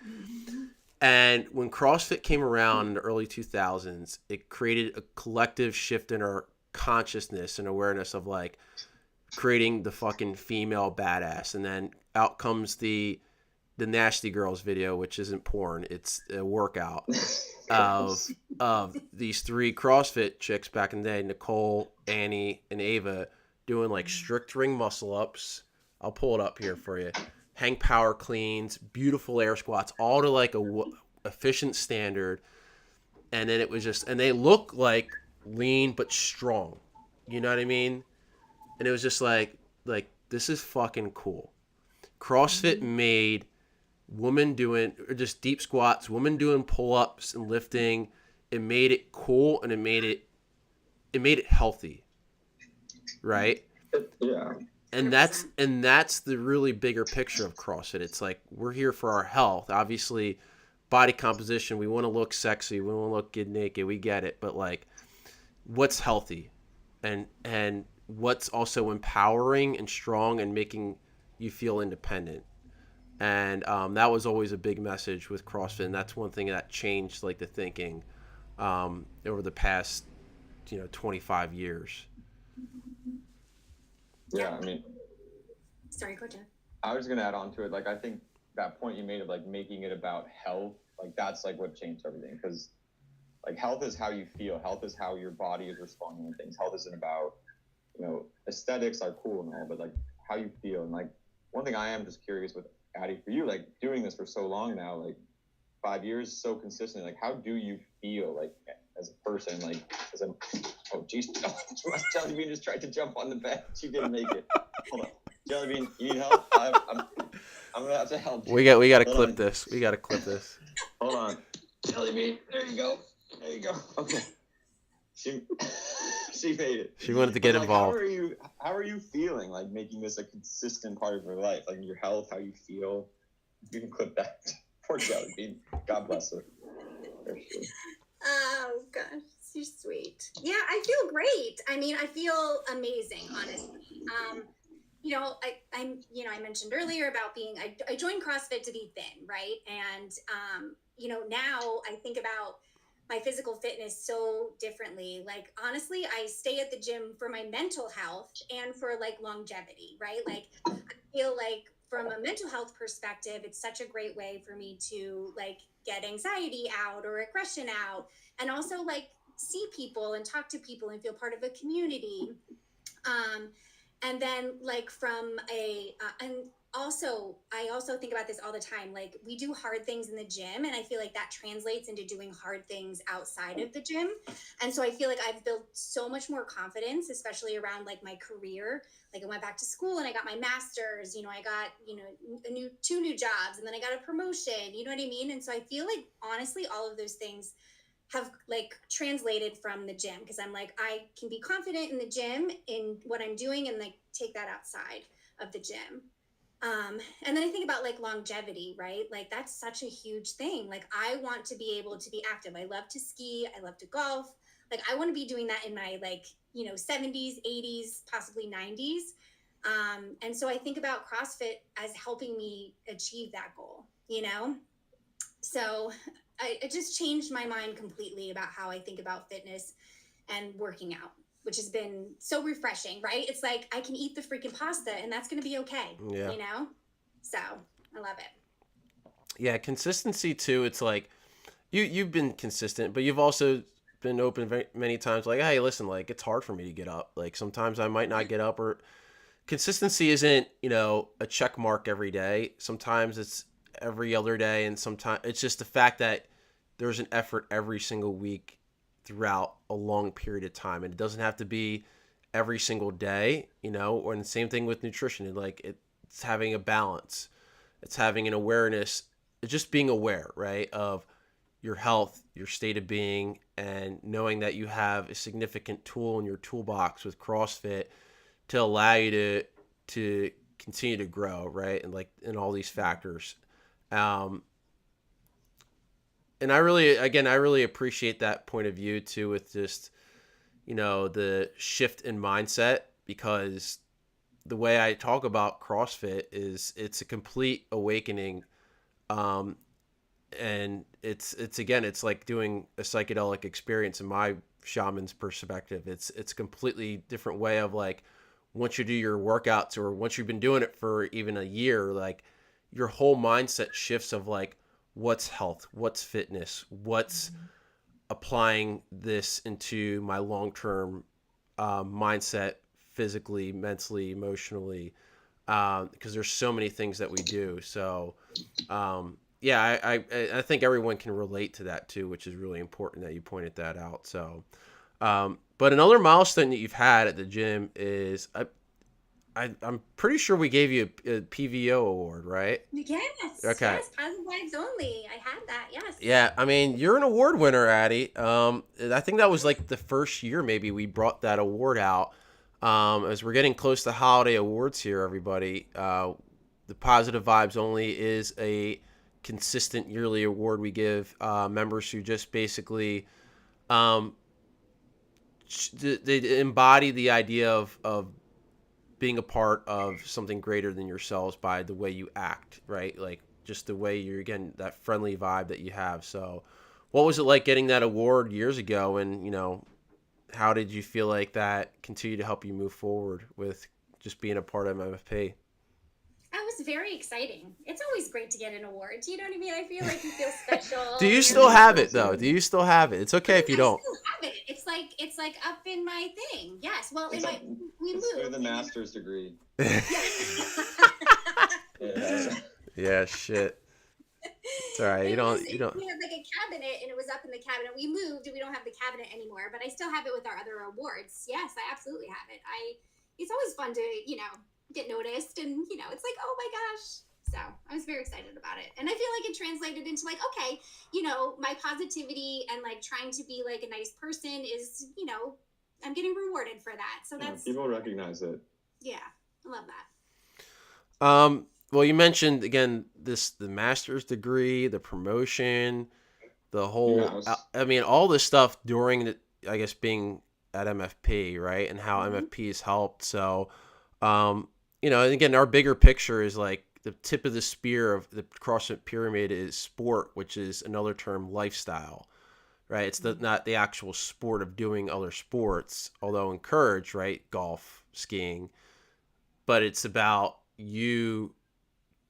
And when CrossFit came around in the early 2000s, it created a collective shift in our consciousness and awareness of, like, creating the fucking female badass. And then out comes the Nasty Girls video, which isn't porn. It's a workout of these 3 CrossFit chicks back in the day, Nicole, Annie, and Ava, doing like strict ring muscle ups. I'll pull it up here for you. Hang power cleans, beautiful air squats, all to like a efficient standard. And then it was just, and they look like lean but strong. You know what I mean? And it was just like this is fucking cool. CrossFit made women doing, or just deep squats, women doing pull-ups and lifting. It made it cool, and it made it healthy, right? Yeah. And that's the really bigger picture of CrossFit. It's like, we're here for our health. Obviously, body composition, we want to look sexy, we want to look good naked, we get it. But like, what's healthy, and what's also empowering and strong and making you feel independent. And that was always a big message with CrossFit, and that's one thing that changed like the thinking over the past 25 years. Yeah, I mean, sorry, go ahead. I was gonna add on to it. Like, I think that point you made of like making it about health, like that's like what changed everything. Because like, health is how you feel. Health is how your body is responding to things. Health isn't about, aesthetics are cool and all, but like how you feel. And like, one thing I am just curious with Addie, for you, like doing this for so long now, like 5 years, so consistently, like how do you feel like as a person, like as a, oh geez, Jelly Bean just tried to jump on the bed. She didn't make it. Hold on. Jelly Bean, you need help? I'm gonna have to help you. We got to clip this. We got to clip this. Hold on. Jelly Bean, there you go. There you go. Okay. She made it. She wanted to get involved. How are you feeling, like making this a consistent part of your life, like your health, how you feel? You can clip that. Poor Jelly Bean. God bless her. Oh gosh, you're sweet. Yeah, I feel great. I mean, I feel amazing, honestly. I mentioned earlier about I joined CrossFit to be thin, right? And now I think about my physical fitness so differently. Like, honestly, I stay at the gym for my mental health and for like longevity, right? Like, I feel like from a mental health perspective, it's such a great way for me to like get anxiety out or aggression out, and also like see people and talk to people and feel part of a community. And then like from I also think about this all the time. Like, we do hard things in the gym, and I feel like that translates into doing hard things outside of the gym. And so I feel like I've built so much more confidence, especially around like my career. Like, I went back to school and I got my master's, I got, two new jobs, and then I got a promotion, you know what I mean? And so I feel like, honestly, all of those things have like translated from the gym, because I'm like, I can be confident in the gym in what I'm doing and like take that outside of the gym. And then I think about like longevity, right? Like, that's such a huge thing. Like, I want to be able to be active. I love to ski. I love to golf. Like, I want to be doing that in my 70s, 80s, possibly 90s. And so I think about CrossFit as helping me achieve that goal, So it just changed my mind completely about how I think about fitness and working out, which has been so refreshing, right? It's like, I can eat the freaking pasta and that's going to be okay, So I love it. Yeah, consistency too. It's like, you've been consistent, but you've also been open very many times. Like, hey, listen, like, it's hard for me to get up. Like, sometimes I might not get up, or consistency isn't, a check mark every day. Sometimes it's every other day, and sometimes it's just the fact that there's an effort every single week throughout a long period of time. And it doesn't have to be every single day, and the same thing with nutrition. And like, it's having a balance. It's having an awareness. It's just being aware, right, of your health, your state of being, and knowing that you have a significant tool in your toolbox with CrossFit to allow you to continue to grow, right? And like, in all these factors. And I really appreciate that point of view too, with just, the shift in mindset, because the way I talk about CrossFit is it's a complete awakening. And it's like doing a psychedelic experience in my shaman's perspective. It's a completely different way of, like, once you do your workouts, or once you've been doing it for even a year, like, your whole mindset shifts of, like, what's health, what's fitness, what's applying this into my long-term mindset, physically, mentally, emotionally, because there's so many things that we do. So yeah, I think everyone can relate to that too, which is really important that you pointed that out. So but another milestone that you've had at the gym is, I'm pretty sure we gave you a PVO award, right? Yes. Okay. Yes. Positive vibes only. I had that. Yes. Yeah, I mean, you're an award winner, Addie. I think that was like the first year maybe we brought that award out. As we're getting close to holiday awards here, everybody, the Positive Vibes Only is a consistent yearly award we give members who just basically they embody the idea of being a part of something greater than yourselves by the way you act, right? Like, just the way you're, again, that friendly vibe that you have. So what was it like getting that award years ago? And, how did you feel like that continued to help you move forward with just being a part of MFP? That was very exciting. It's always great to get an award. You know what I mean? I feel like you feel special. Do you still have it though? Do you still have it? It's okay if you don't. I still have it. It's like up in my thing. Yes. Well, we it's moved. for the master's degree. Yeah, shit. It's all right. You don't. We had like a cabinet, and it was up in the cabinet. We moved, and we don't have the cabinet anymore. But I still have it with our other awards. Yes, I absolutely have it. It's always fun to get noticed, and it's like, oh my gosh. So I was very excited about it, and I feel like it translated into, like, okay, my positivity and, like, trying to be like a nice person is, I'm getting rewarded for that. So that's, people recognize it. Yeah, I love that. Well, you mentioned again the master's degree, the promotion, the whole. I mean, all this stuff during the, I guess, being at MFP, right, and how MFP has helped. So, and again, our bigger picture is, like, the tip of the spear of the CrossFit pyramid is sport, which is another term, lifestyle, right? It's not the actual sport of doing other sports, although encouraged, right? Golf, skiing, but it's about you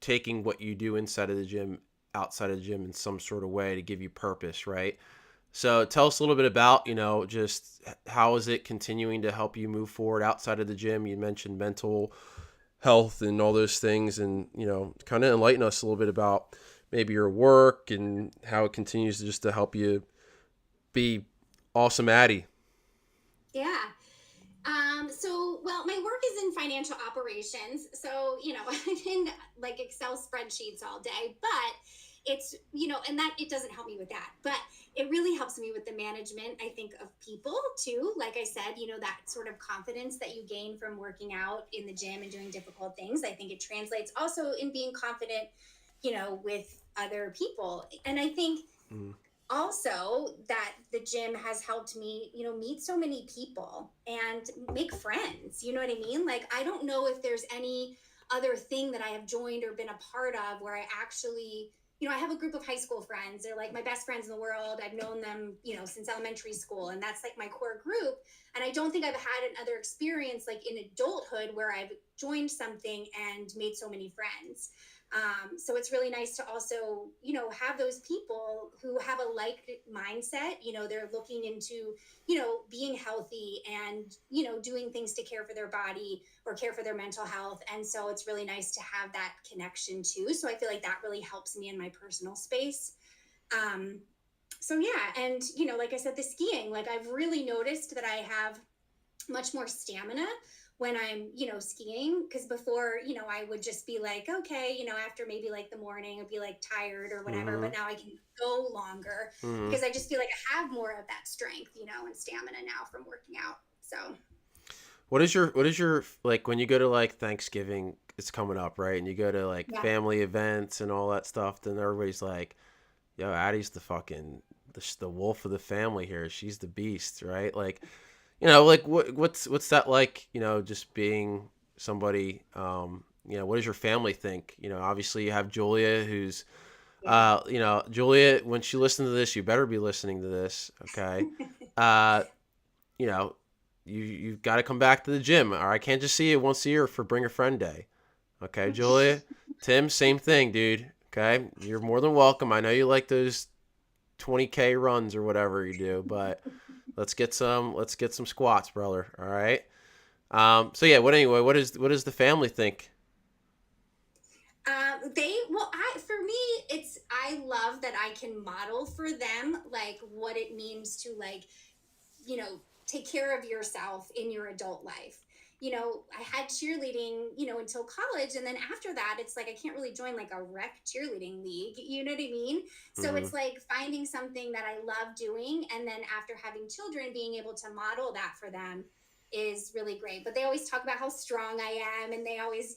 taking what you do inside of the gym, outside of the gym in some sort of way to give you purpose, right? So tell us a little bit about, just how is it continuing to help you move forward outside of the gym? You mentioned mental health and all those things, and, kind of enlighten us a little bit about maybe your work and how it continues just to help you be awesome Addie. Yeah. Well, my work is in financial operations. So, I'm in, like, Excel spreadsheets all day, but it's, and that it doesn't help me with that, but it really helps me with the management, I think, of people too. Like I said, that sort of confidence that you gain from working out in the gym and doing difficult things. I think it translates also in being confident, with other people. And I think also that the gym has helped me, meet so many people and make friends. You know what I mean? Like, I don't know if there's any other thing that I have joined or been a part of where I actually, I have a group of high school friends. They're like my best friends in the world. I've known them, since elementary school, and that's like my core group. And I don't think I've had another experience like in adulthood where I've joined something and made so many friends. So it's really nice to also, have those people who have a like mindset. They're looking into, being healthy and, doing things to care for their body or care for their mental health. And so it's really nice to have that connection too. So I feel like that really helps me in my personal space. So yeah. And, like I said, the skiing, like, I've really noticed that I have much more stamina when I'm, skiing, because before, I would just be like, okay, after maybe like the morning, I'd be like tired or whatever, but now I can go longer because I just feel like I have more of that strength, and stamina now from working out. So what is your, like, when you go to, like, Thanksgiving, it's coming up, right? And you go to, like, family events and all that stuff, then everybody's like, yo, Addie's the fucking the wolf of the family here. She's the beast, right? Like, like what's that like? Just being somebody. What does your family think? Obviously you have Julia, who's, Yeah. Julia. When she listens to this, you better be listening to this, okay? Uh, you know, you've got to come back to the gym, or I can't just see you once a year for Bring a Friend Day, okay, Julia? Tim, same thing, dude. Okay, you're more than welcome. I know you like those 20K runs or whatever you do, but let's get some squats, brother. All right. So yeah. What does the family think? For me, I love that I can model for them like what it means to like, take care of yourself in your adult life. I had cheerleading, until college. And then after that, it's like I can't really join like a rec cheerleading league. You know what I mean? So Mm-hmm. it's like finding something that I love doing. And then after having children, being able to model that for them is really great. But they always talk about how strong I am. And they always,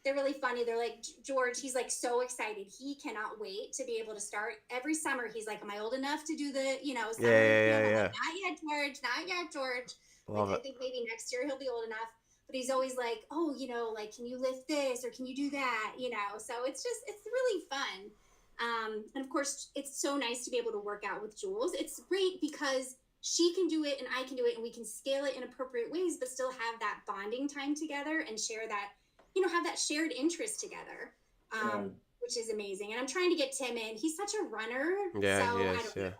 they're really funny. They're like, George, he's like so excited. He cannot wait to be able to start every summer. He's like, am I old enough to do the, Yeah, summer yeah, field? I'm yeah, like, not yet, George, not yet, George. yeah. Like, Love I it. think maybe next year he'll be old enough. But he's always like, oh, like, can you lift this or can you do that? So it's really fun. And of course, it's so nice to be able to work out with Jules. It's great because she can do it and I can do it and we can scale it in appropriate ways, but still have that bonding time together and share that, have that shared interest together, which is amazing. And I'm trying to get Tim in. He's such a runner. Yeah, So he I is. don't Yeah. know.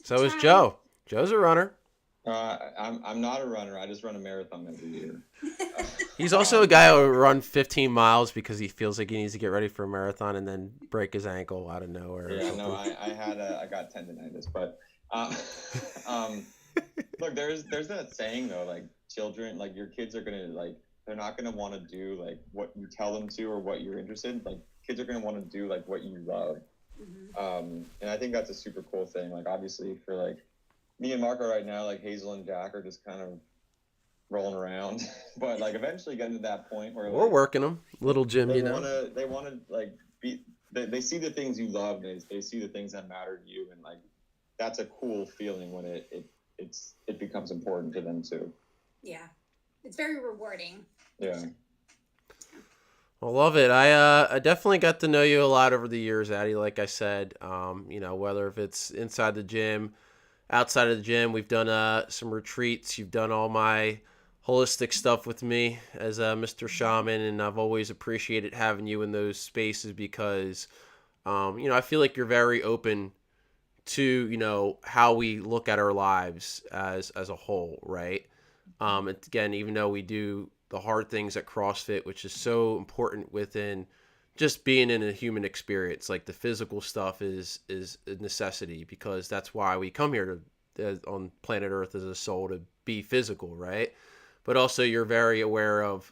So is Trying. Joe. Joe's a runner. I'm not a runner. I just run a marathon every year. He's also a guy who will run 15 miles because he feels like he needs to get ready for a marathon and then break his ankle out of nowhere. Yeah, no, I got tendonitis, but look, there's that saying though, like children, like your kids are gonna like they're not gonna want to do like what you tell them to or what you're interested in. Like kids are gonna want to do like what you love, and I think that's a super cool thing. Like obviously for like me and Marco right now, like Hazel and Jack are just kind of rolling around, but like eventually getting to that point where We're like, working them, little Jim. they want to like be. They see the things you love, and they see the things that matter to you, and like that's a cool feeling when it becomes important to them too. Yeah, it's very rewarding. Yeah. I love it. I definitely got to know you a lot over the years, Addie. Like I said, whether if it's inside the gym, outside of the gym, we've done some retreats. You've done all my holistic stuff with me as Mr. Shaman, and I've always appreciated having you in those spaces because, I feel like you're very open to how we look at our lives as a whole, right? Again, even though we do the hard things at CrossFit, which is so important within just being in a human experience, like the physical stuff is a necessity because that's why we come here to on planet Earth as a soul to be physical, right? But also you're very aware of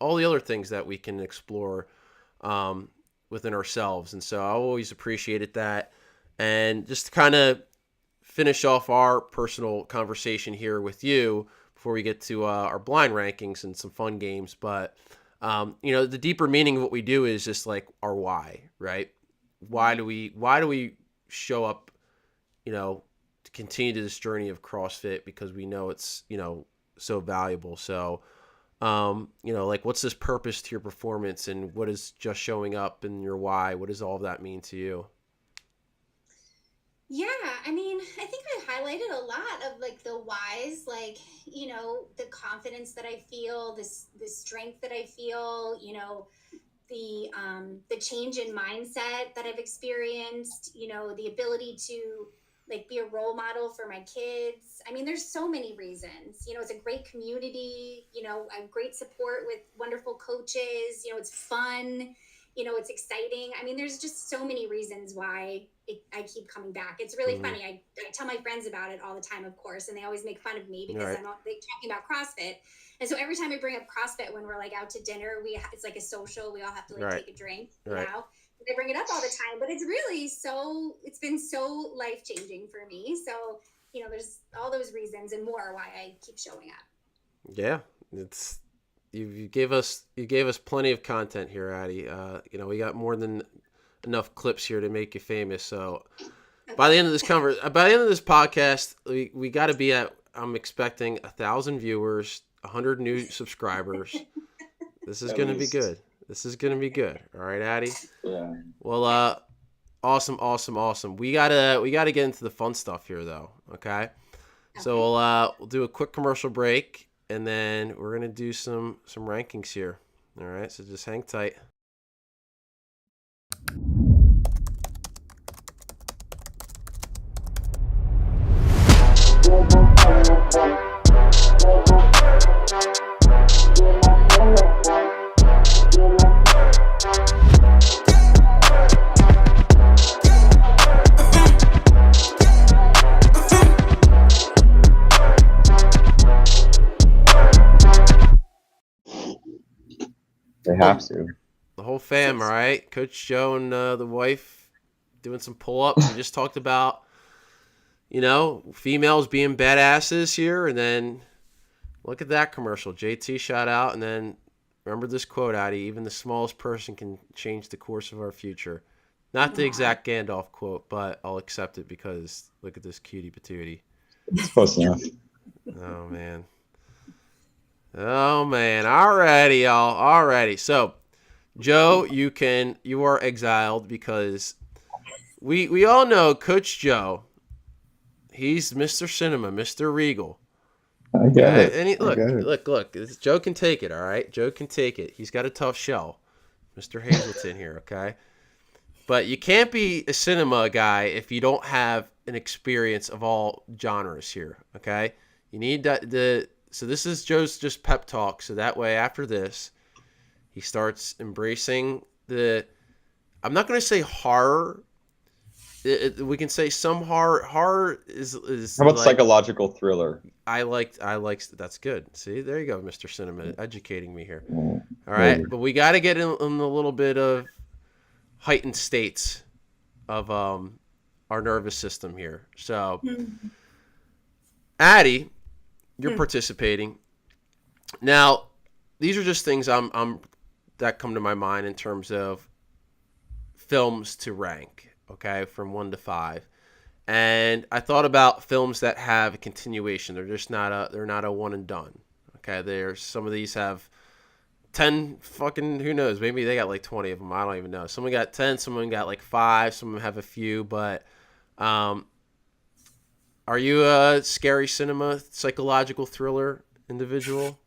all the other things that we can explore within ourselves, and so I always appreciated that. And just to kind of finish off our personal conversation here with you before we get to our blind rankings and some fun games, but the deeper meaning of what we do is just like our why, right? Why do we show up, to continue this journey of CrossFit because we know it's, so valuable. So, like what's this purpose to your performance and what is just showing up and your why? What does all of that mean to you? Yeah, I mean, I think I highlighted a lot of like the whys, like, the confidence that I feel, the strength that I feel, the change in mindset that I've experienced, the ability to like be a role model for my kids. I mean, there's so many reasons. It's a great community, I have great support with wonderful coaches, it's fun, it's exciting. I mean, there's just so many reasons why I keep coming back. It's really funny. I tell my friends about it all the time, of course, and they always make fun of me because Right. I'm talking about CrossFit. And so every time I bring up CrossFit when we're like out to dinner, it's like a social. We all have to like Right. take a drink, Right. They bring it up all the time, but it's been so life-changing for me. So, there's all those reasons and more why I keep showing up. Yeah, it's you gave us plenty of content here, Addie. We got more than enough clips here to make you famous. So by the end of this by the end of this podcast, we got to be at. I'm expecting 1,000 viewers, 100 new subscribers. This is going to be good. This is going to be good. All right, Addie. Yeah. Well, awesome. We gotta get into the fun stuff here, though. Okay. So we'll do a quick commercial break, and then we're gonna do some rankings here. All right. So just hang tight. They have to. The whole fam, all right? Coach Joe and the wife doing some pull-ups. We just talked about, females being badasses here, and then look at that commercial. JT shout out, and then remember this quote, Addie, even the smallest person can change the course of our future. Not the exact Gandalf quote, but I'll accept it because look at this cutie patootie. It's close enough. Oh, man. Alrighty, y'all. Alrighty. So, Joe, you are exiled because we all know Coach Joe. He's Mr. Cinema, Mr. Regal. I get it. And look. Joe can take it, all right? Joe can take it. He's got a tough shell. Mr. Hazleton here, okay? But you can't be a cinema guy if you don't have an experience of all genres here, okay? You need So this is Joe's just pep talk. So that way, after this, he starts embracing I'm not going to say horror. We can say some horror. Horror is How about psychological thriller? I like. That's good. See, there you go, Mr. Cinema, educating me here. All right, but we got to get in a little bit of heightened states of our nervous system here. So, Addie, you're participating. Now, these are just things that come to my mind in terms of films to rank, okay, from 1 to 5. And I thought about films that have a continuation. They're just not a one and done. Okay, some of these have 10 fucking, who knows, maybe they got like 20 of them. I don't even know. Someone got 10, someone got like 5, some of them have a few, but are you a scary cinema, psychological thriller individual?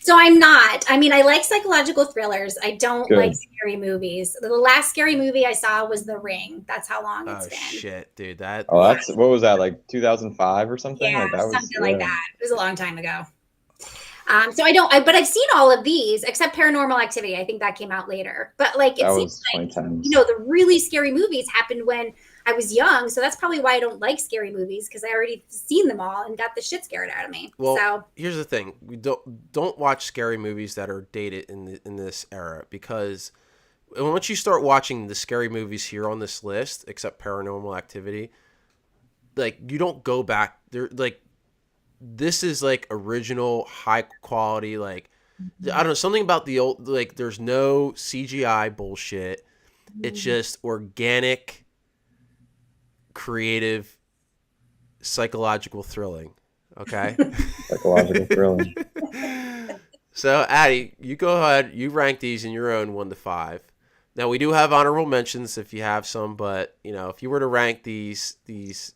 So I'm not. I mean, I like psychological thrillers. I don't like scary movies. The last scary movie I saw was The Ring. That's how long it's been. Oh shit, dude! What was that, like 2005 or something? Yeah, something like that. It was a long time ago. So but I've seen all of these except Paranormal Activity. I think that came out later. But like, it seems like, the really scary movies happened when I was young. So that's probably why I don't like scary movies, because I already seen them all and got the shit scared out of me. Well, so here's the thing: we don't watch scary movies that are dated in this era, because once you start watching the scary movies here on this list, except Paranormal Activity, like you don't go back. They're like, this is like original, high quality. Like, I don't know, something about the old. Like, there's no CGI bullshit. It's just organic, creative, psychological thrilling. Okay. Psychological thrilling. So, Addie, you go ahead. You rank these in your own 1 to 5. Now, we do have honorable mentions if you have some, but if you were to rank these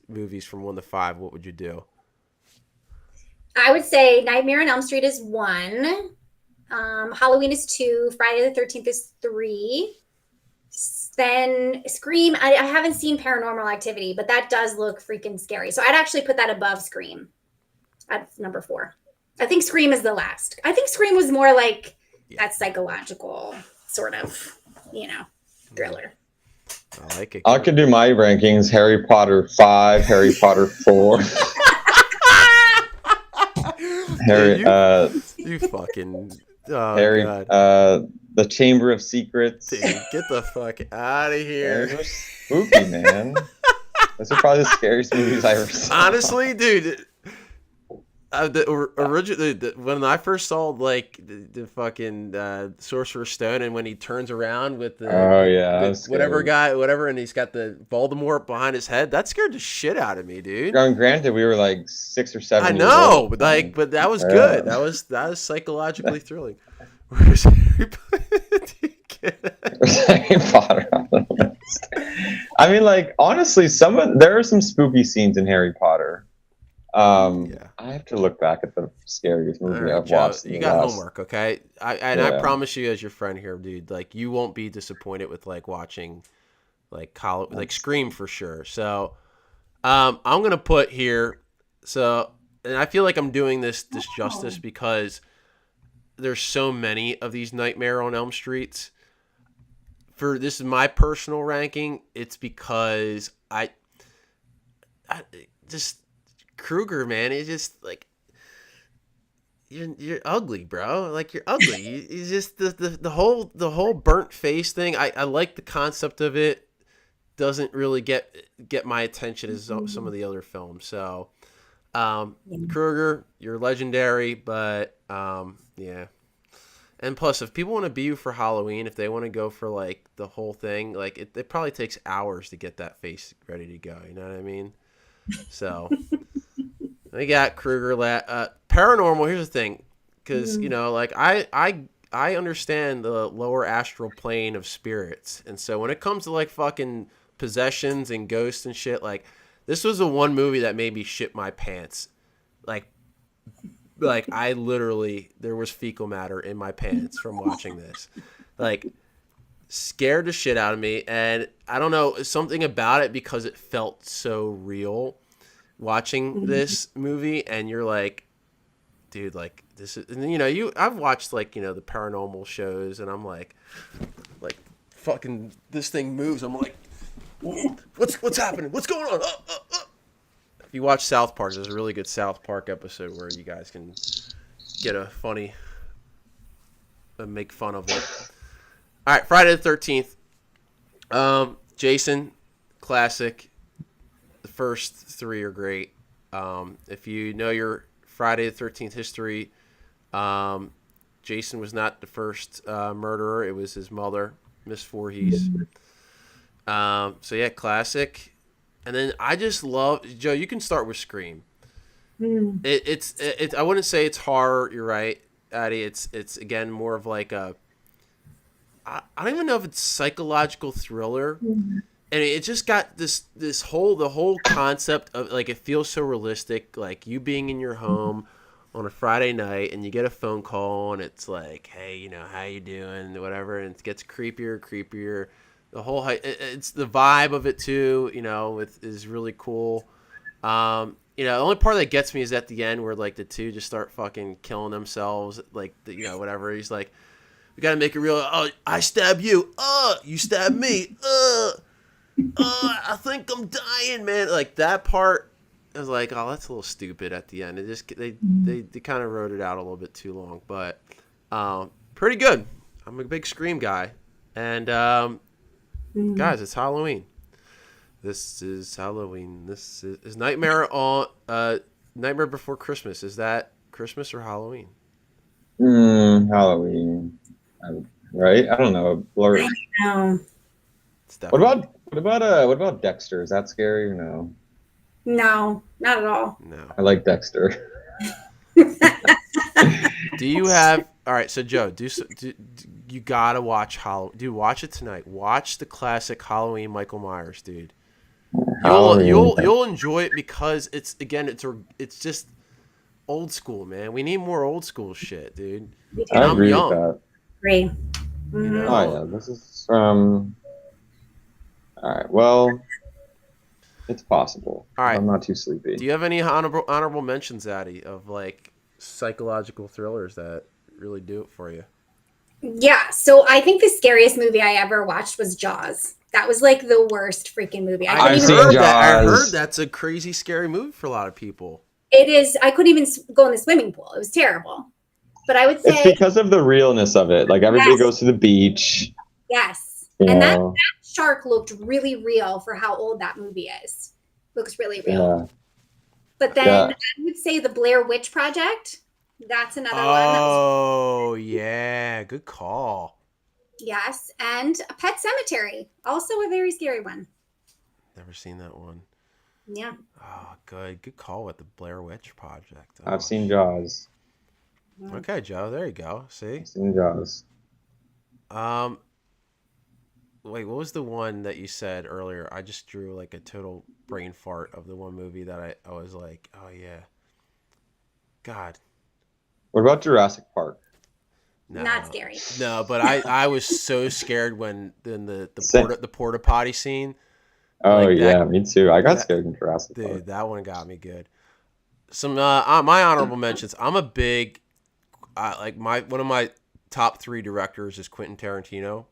movies from 1 to 5, what would you do? I would say Nightmare on Elm Street is 1. Halloween is 2. Friday the 13th is 3. Then Scream. I haven't seen Paranormal Activity, but that does look freaking scary. So I'd actually put that above Scream. That's number 4. I think Scream is the last. I think Scream was more like that psychological sort of, thriller. I like it. I could do my rankings. Harry Potter 5, Harry Potter 4. Harry, you fucking Harry, God. The Chamber of Secrets. Dude, get the fuck out of here. They're spooky, man. Those are probably the scariest movies I ever saw. Honestly, dude, Originally, when I first saw like the fucking Sorcerer's Stone, and when he turns around with whatever, and he's got the Voldemort behind his head, that scared the shit out of me, dude. Granted, we were like 6 or 7. I years know, old. but that was good. That was psychologically thrilling. Where's Harry Potter on the list? I mean, like honestly, there are some spooky scenes in Harry Potter. I have to look back at the scariest movie I've watched. You got homework, okay? I promise you, as your friend here, dude, like you won't be disappointed with like watching like Scream for sure. So, I'm gonna put here. So, and I feel like I'm doing this justice because there's so many of these Nightmare on Elm Streets. This is my personal ranking. It's because I just. Krueger, man, it's just like you're ugly, bro. Like you're ugly. You just the whole burnt face thing. I like the concept of it. Doesn't really get my attention as some of the other films. So, Krueger, you're legendary, but yeah. And plus, if people want to be you for Halloween, if they want to go for like the whole thing, like it probably takes hours to get that face ready to go. You know what I mean? So. We got Krueger. Paranormal. Here's the thing, because like I understand the lower astral plane of spirits, and so when it comes to like fucking possessions and ghosts and shit, like this was the one movie that made me shit my pants. Like I literally there was fecal matter in my pants from watching this. Like scared the shit out of me, and I don't know, something about it because it felt so real. Watching this movie, and you're like, dude, like this is, and I've watched like the paranormal shows, and I'm like fucking this thing moves. I'm like, what's happening? What's going on? If you watch South Park, there's a really good South Park episode where you guys can get a funny, make fun of it. All right, Friday the 13th. Jason, classic. The first 3 are great. If you know your Friday the 13th history, Jason was not the first murderer. It was his mother, Miss Voorhees. So yeah, classic. And then I just love, Joe, you can start with Scream. It's I wouldn't say it's horror. You're right, Addie. It's again more of like I don't even know if it's psychological thriller. And it just got the whole concept of like, it feels so realistic, like you being in your home on a Friday night and you get a phone call and it's like, hey, how you doing, whatever, and it gets creepier. The whole it's the vibe of it too, is really cool. The only part that gets me is at the end where like the two just start fucking killing themselves, like whatever. He's like, we gotta make it real. Oh, I stab you. You stab me. I think I'm dying, man. Like that part, I was like, oh, that's a little stupid at the end. It just they kind of wrote it out a little bit too long, but pretty good. I'm a big Scream guy, and guys, it's Halloween. This is Halloween. This is Nightmare Before Christmas. Is that Christmas or Halloween? Halloween, right? I don't know. Blur. I know. What about Dexter? Is that scary or no? No, not at all. No. I like Dexter. Do you have? All right, so Joe, you gotta watch Halloween. Dude, watch it tonight. Watch the classic Halloween Michael Myers, dude. You'll enjoy it because it's just old school, man. We need more old school shit, dude. I agree with that. Agree. Oh yeah, this is all right. Well, it's possible. All right. I'm not too sleepy. Do you have any honorable mentions, Addie, of like psychological thrillers that really do it for you? Yeah. So I think the scariest movie I ever watched was Jaws. That was like the worst freaking movie. I heard that's a crazy scary movie for a lot of people. It is. I couldn't even go in the swimming pool. It was terrible. But I would say it's because of the realness of it. Like everybody goes to the beach. Yes. And that shark looked really real for how old that movie is. Looks really real. But then I would say the Blair Witch Project. That's another one. Oh, yeah. Good call. Yes. And a Pet Cemetery. Also a very scary one. Never seen that one. Yeah. Oh, good. Good call with the Blair Witch Project. Oh, I've seen Jaws. Okay, Joe. There you go. See? I've seen Jaws. Wait, what was the one that you said earlier? I just drew like a total brain fart of the one movie that I was like, oh yeah. God. What about Jurassic Park? No. Not scary. No, but I was so scared when the Same. porta potty scene. Oh Like that- yeah, me too. I got scared in Jurassic Dude, Park. that one got me good. Some my honorable mentions. I'm a big one of my top 3 directors is Quentin Tarantino.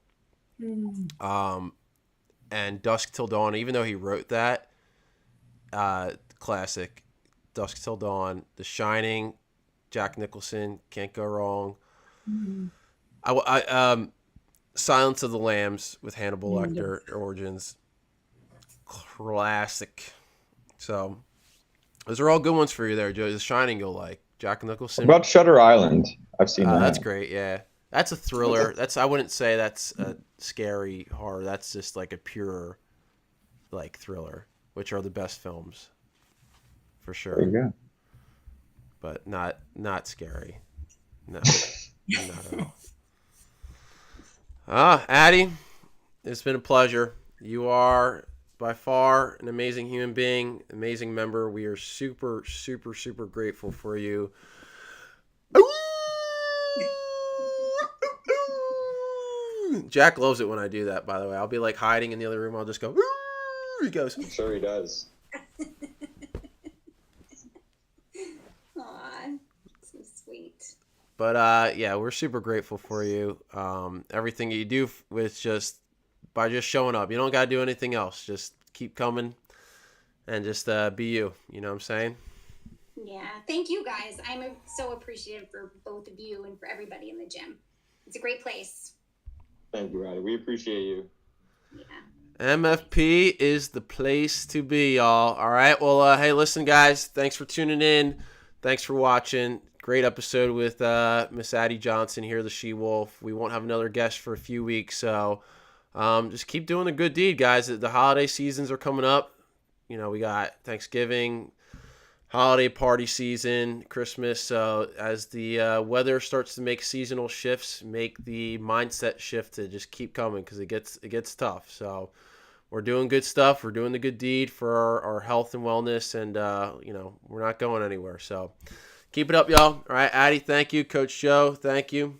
And Dusk Till Dawn, even though he wrote that classic, Dusk Till Dawn, The Shining, Jack Nicholson, can't go wrong. Silence of the Lambs with Hannibal Lecter, Origins, classic. So those are all good ones for you there, Joe. The Shining you'll like. Jack Nicholson. What about Shutter Island? I've seen that. That's great, yeah. That's a thriller. I wouldn't say that's a scary horror. That's just like a pure like thriller, which are the best films. For sure. There you go. But not scary. No. Not at all. Addie, it's been a pleasure. You are by far an amazing human being, amazing member. We are super, super, super grateful for you. Jack loves it when I do that, by the way. I'll be like hiding in the other room. I'll just go, he goes. I'm sure he does. Aw, so sweet. But yeah, we're super grateful for you. Everything you do with by just showing up. You don't got to do anything else. Just keep coming and just be you. You know what I'm saying? Yeah. Thank you guys. I'm so appreciative for both of you and for everybody in the gym. It's a great place. Thank you, Addie. We appreciate you. Yeah. MFP is the place to be, y'all. All right. Well, hey, listen, guys. Thanks for tuning in. Thanks for watching. Great episode with Miss Addie Johnson here, the She-Wolf. We won't have another guest for a few weeks, so just keep doing the good deed, guys. The holiday seasons are coming up. You know, we got Thanksgiving, holiday party season, Christmas. So as the weather starts to make seasonal shifts, make the mindset shift to just keep coming because it gets tough. So we're doing good stuff. We're doing the good deed for our health and wellness, and you know, we're not going anywhere. So keep it up, y'all. All right, Addie, thank you. Coach Joe, thank you.